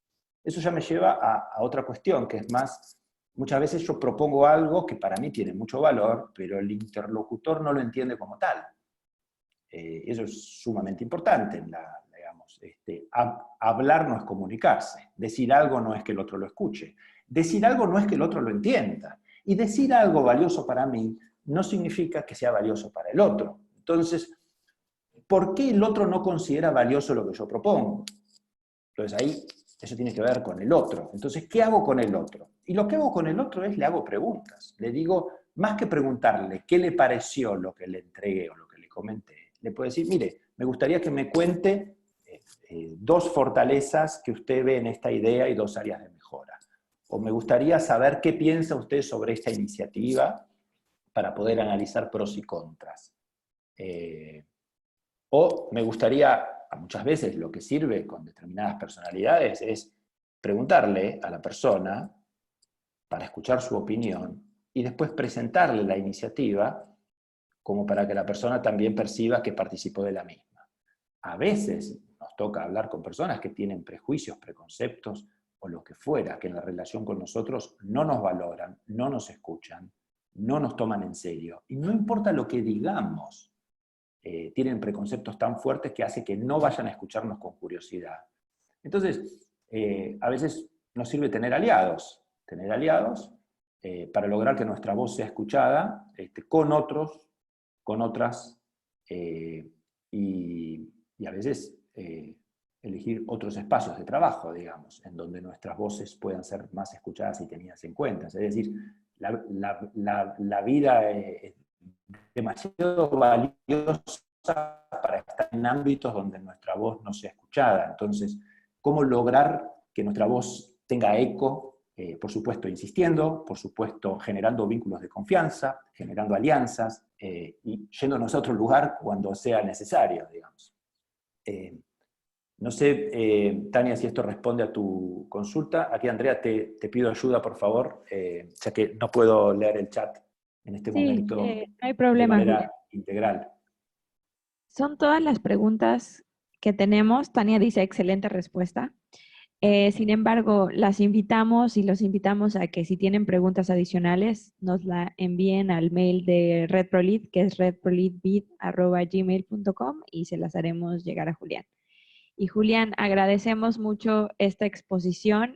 Eso ya me lleva a otra cuestión, que es más, muchas veces yo propongo algo que para mí tiene mucho valor, pero el interlocutor no lo entiende como tal. Eso es sumamente importante. Digamos, hablar no es comunicarse. Decir algo no es que el otro lo escuche. Decir algo no es que el otro lo entienda. Y decir algo valioso para mí no significa que sea valioso para el otro. Entonces, ¿por qué el otro no considera valioso lo que yo propongo? Entonces ahí eso tiene que ver con el otro. Entonces, ¿qué hago con el otro? Y lo que hago con el otro es le hago preguntas. Le digo, más que preguntarle qué le pareció lo que le entregué o lo que le comenté, le puedo decir, mire, me gustaría que me cuente dos fortalezas que usted ve en esta idea y dos áreas de mejora. O me gustaría saber qué piensa usted sobre esta iniciativa para poder analizar pros y contras. O me gustaría, muchas veces lo que sirve con determinadas personalidades es preguntarle a la persona para escuchar su opinión y después presentarle la iniciativa como para que la persona también perciba que participó de la misma. A veces nos toca hablar con personas que tienen prejuicios, preconceptos o lo que fuera, que en la relación con nosotros no nos valoran, no nos escuchan, no nos toman en serio. Y no importa lo que digamos, tienen preconceptos tan fuertes que hace que no vayan a escucharnos con curiosidad. Entonces, a veces nos sirve tener aliados para lograr que nuestra voz sea escuchada con otros, con otras, y a veces elegir otros espacios de trabajo, digamos, en donde nuestras voces puedan ser más escuchadas y tenidas en cuenta. Es decir, la vida es demasiado valiosa para estar en ámbitos donde nuestra voz no sea escuchada. Entonces, ¿cómo lograr que nuestra voz tenga eco? Por supuesto, insistiendo, por supuesto, generando vínculos de confianza, generando alianzas, y yéndonos a otro lugar cuando sea necesario, digamos. No sé, Tania, si esto responde a tu consulta. Aquí, Andrea, te pido ayuda, por favor, ya que no puedo leer el chat en este Sí, momento no hay de problema, Julián. manera integral. Son todas las preguntas que tenemos. Tania dice excelente respuesta. Sin embargo, las invitamos y los invitamos a que si tienen preguntas adicionales, nos la envíen al mail de RedProLead, que es redproleadbid@gmail.com, y se las haremos llegar a Julián. Y Julián, agradecemos mucho esta exposición.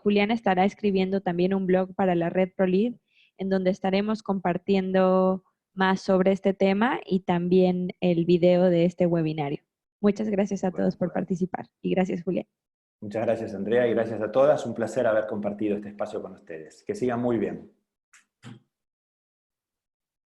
Julián estará escribiendo también un blog para la Red ProLead, en donde estaremos compartiendo más sobre este tema y también el video de este webinario. Muchas gracias a todos por participar y gracias, Julián. Muchas gracias, Andrea, y gracias a todas. Un placer haber compartido este espacio con ustedes. Que sigan muy bien.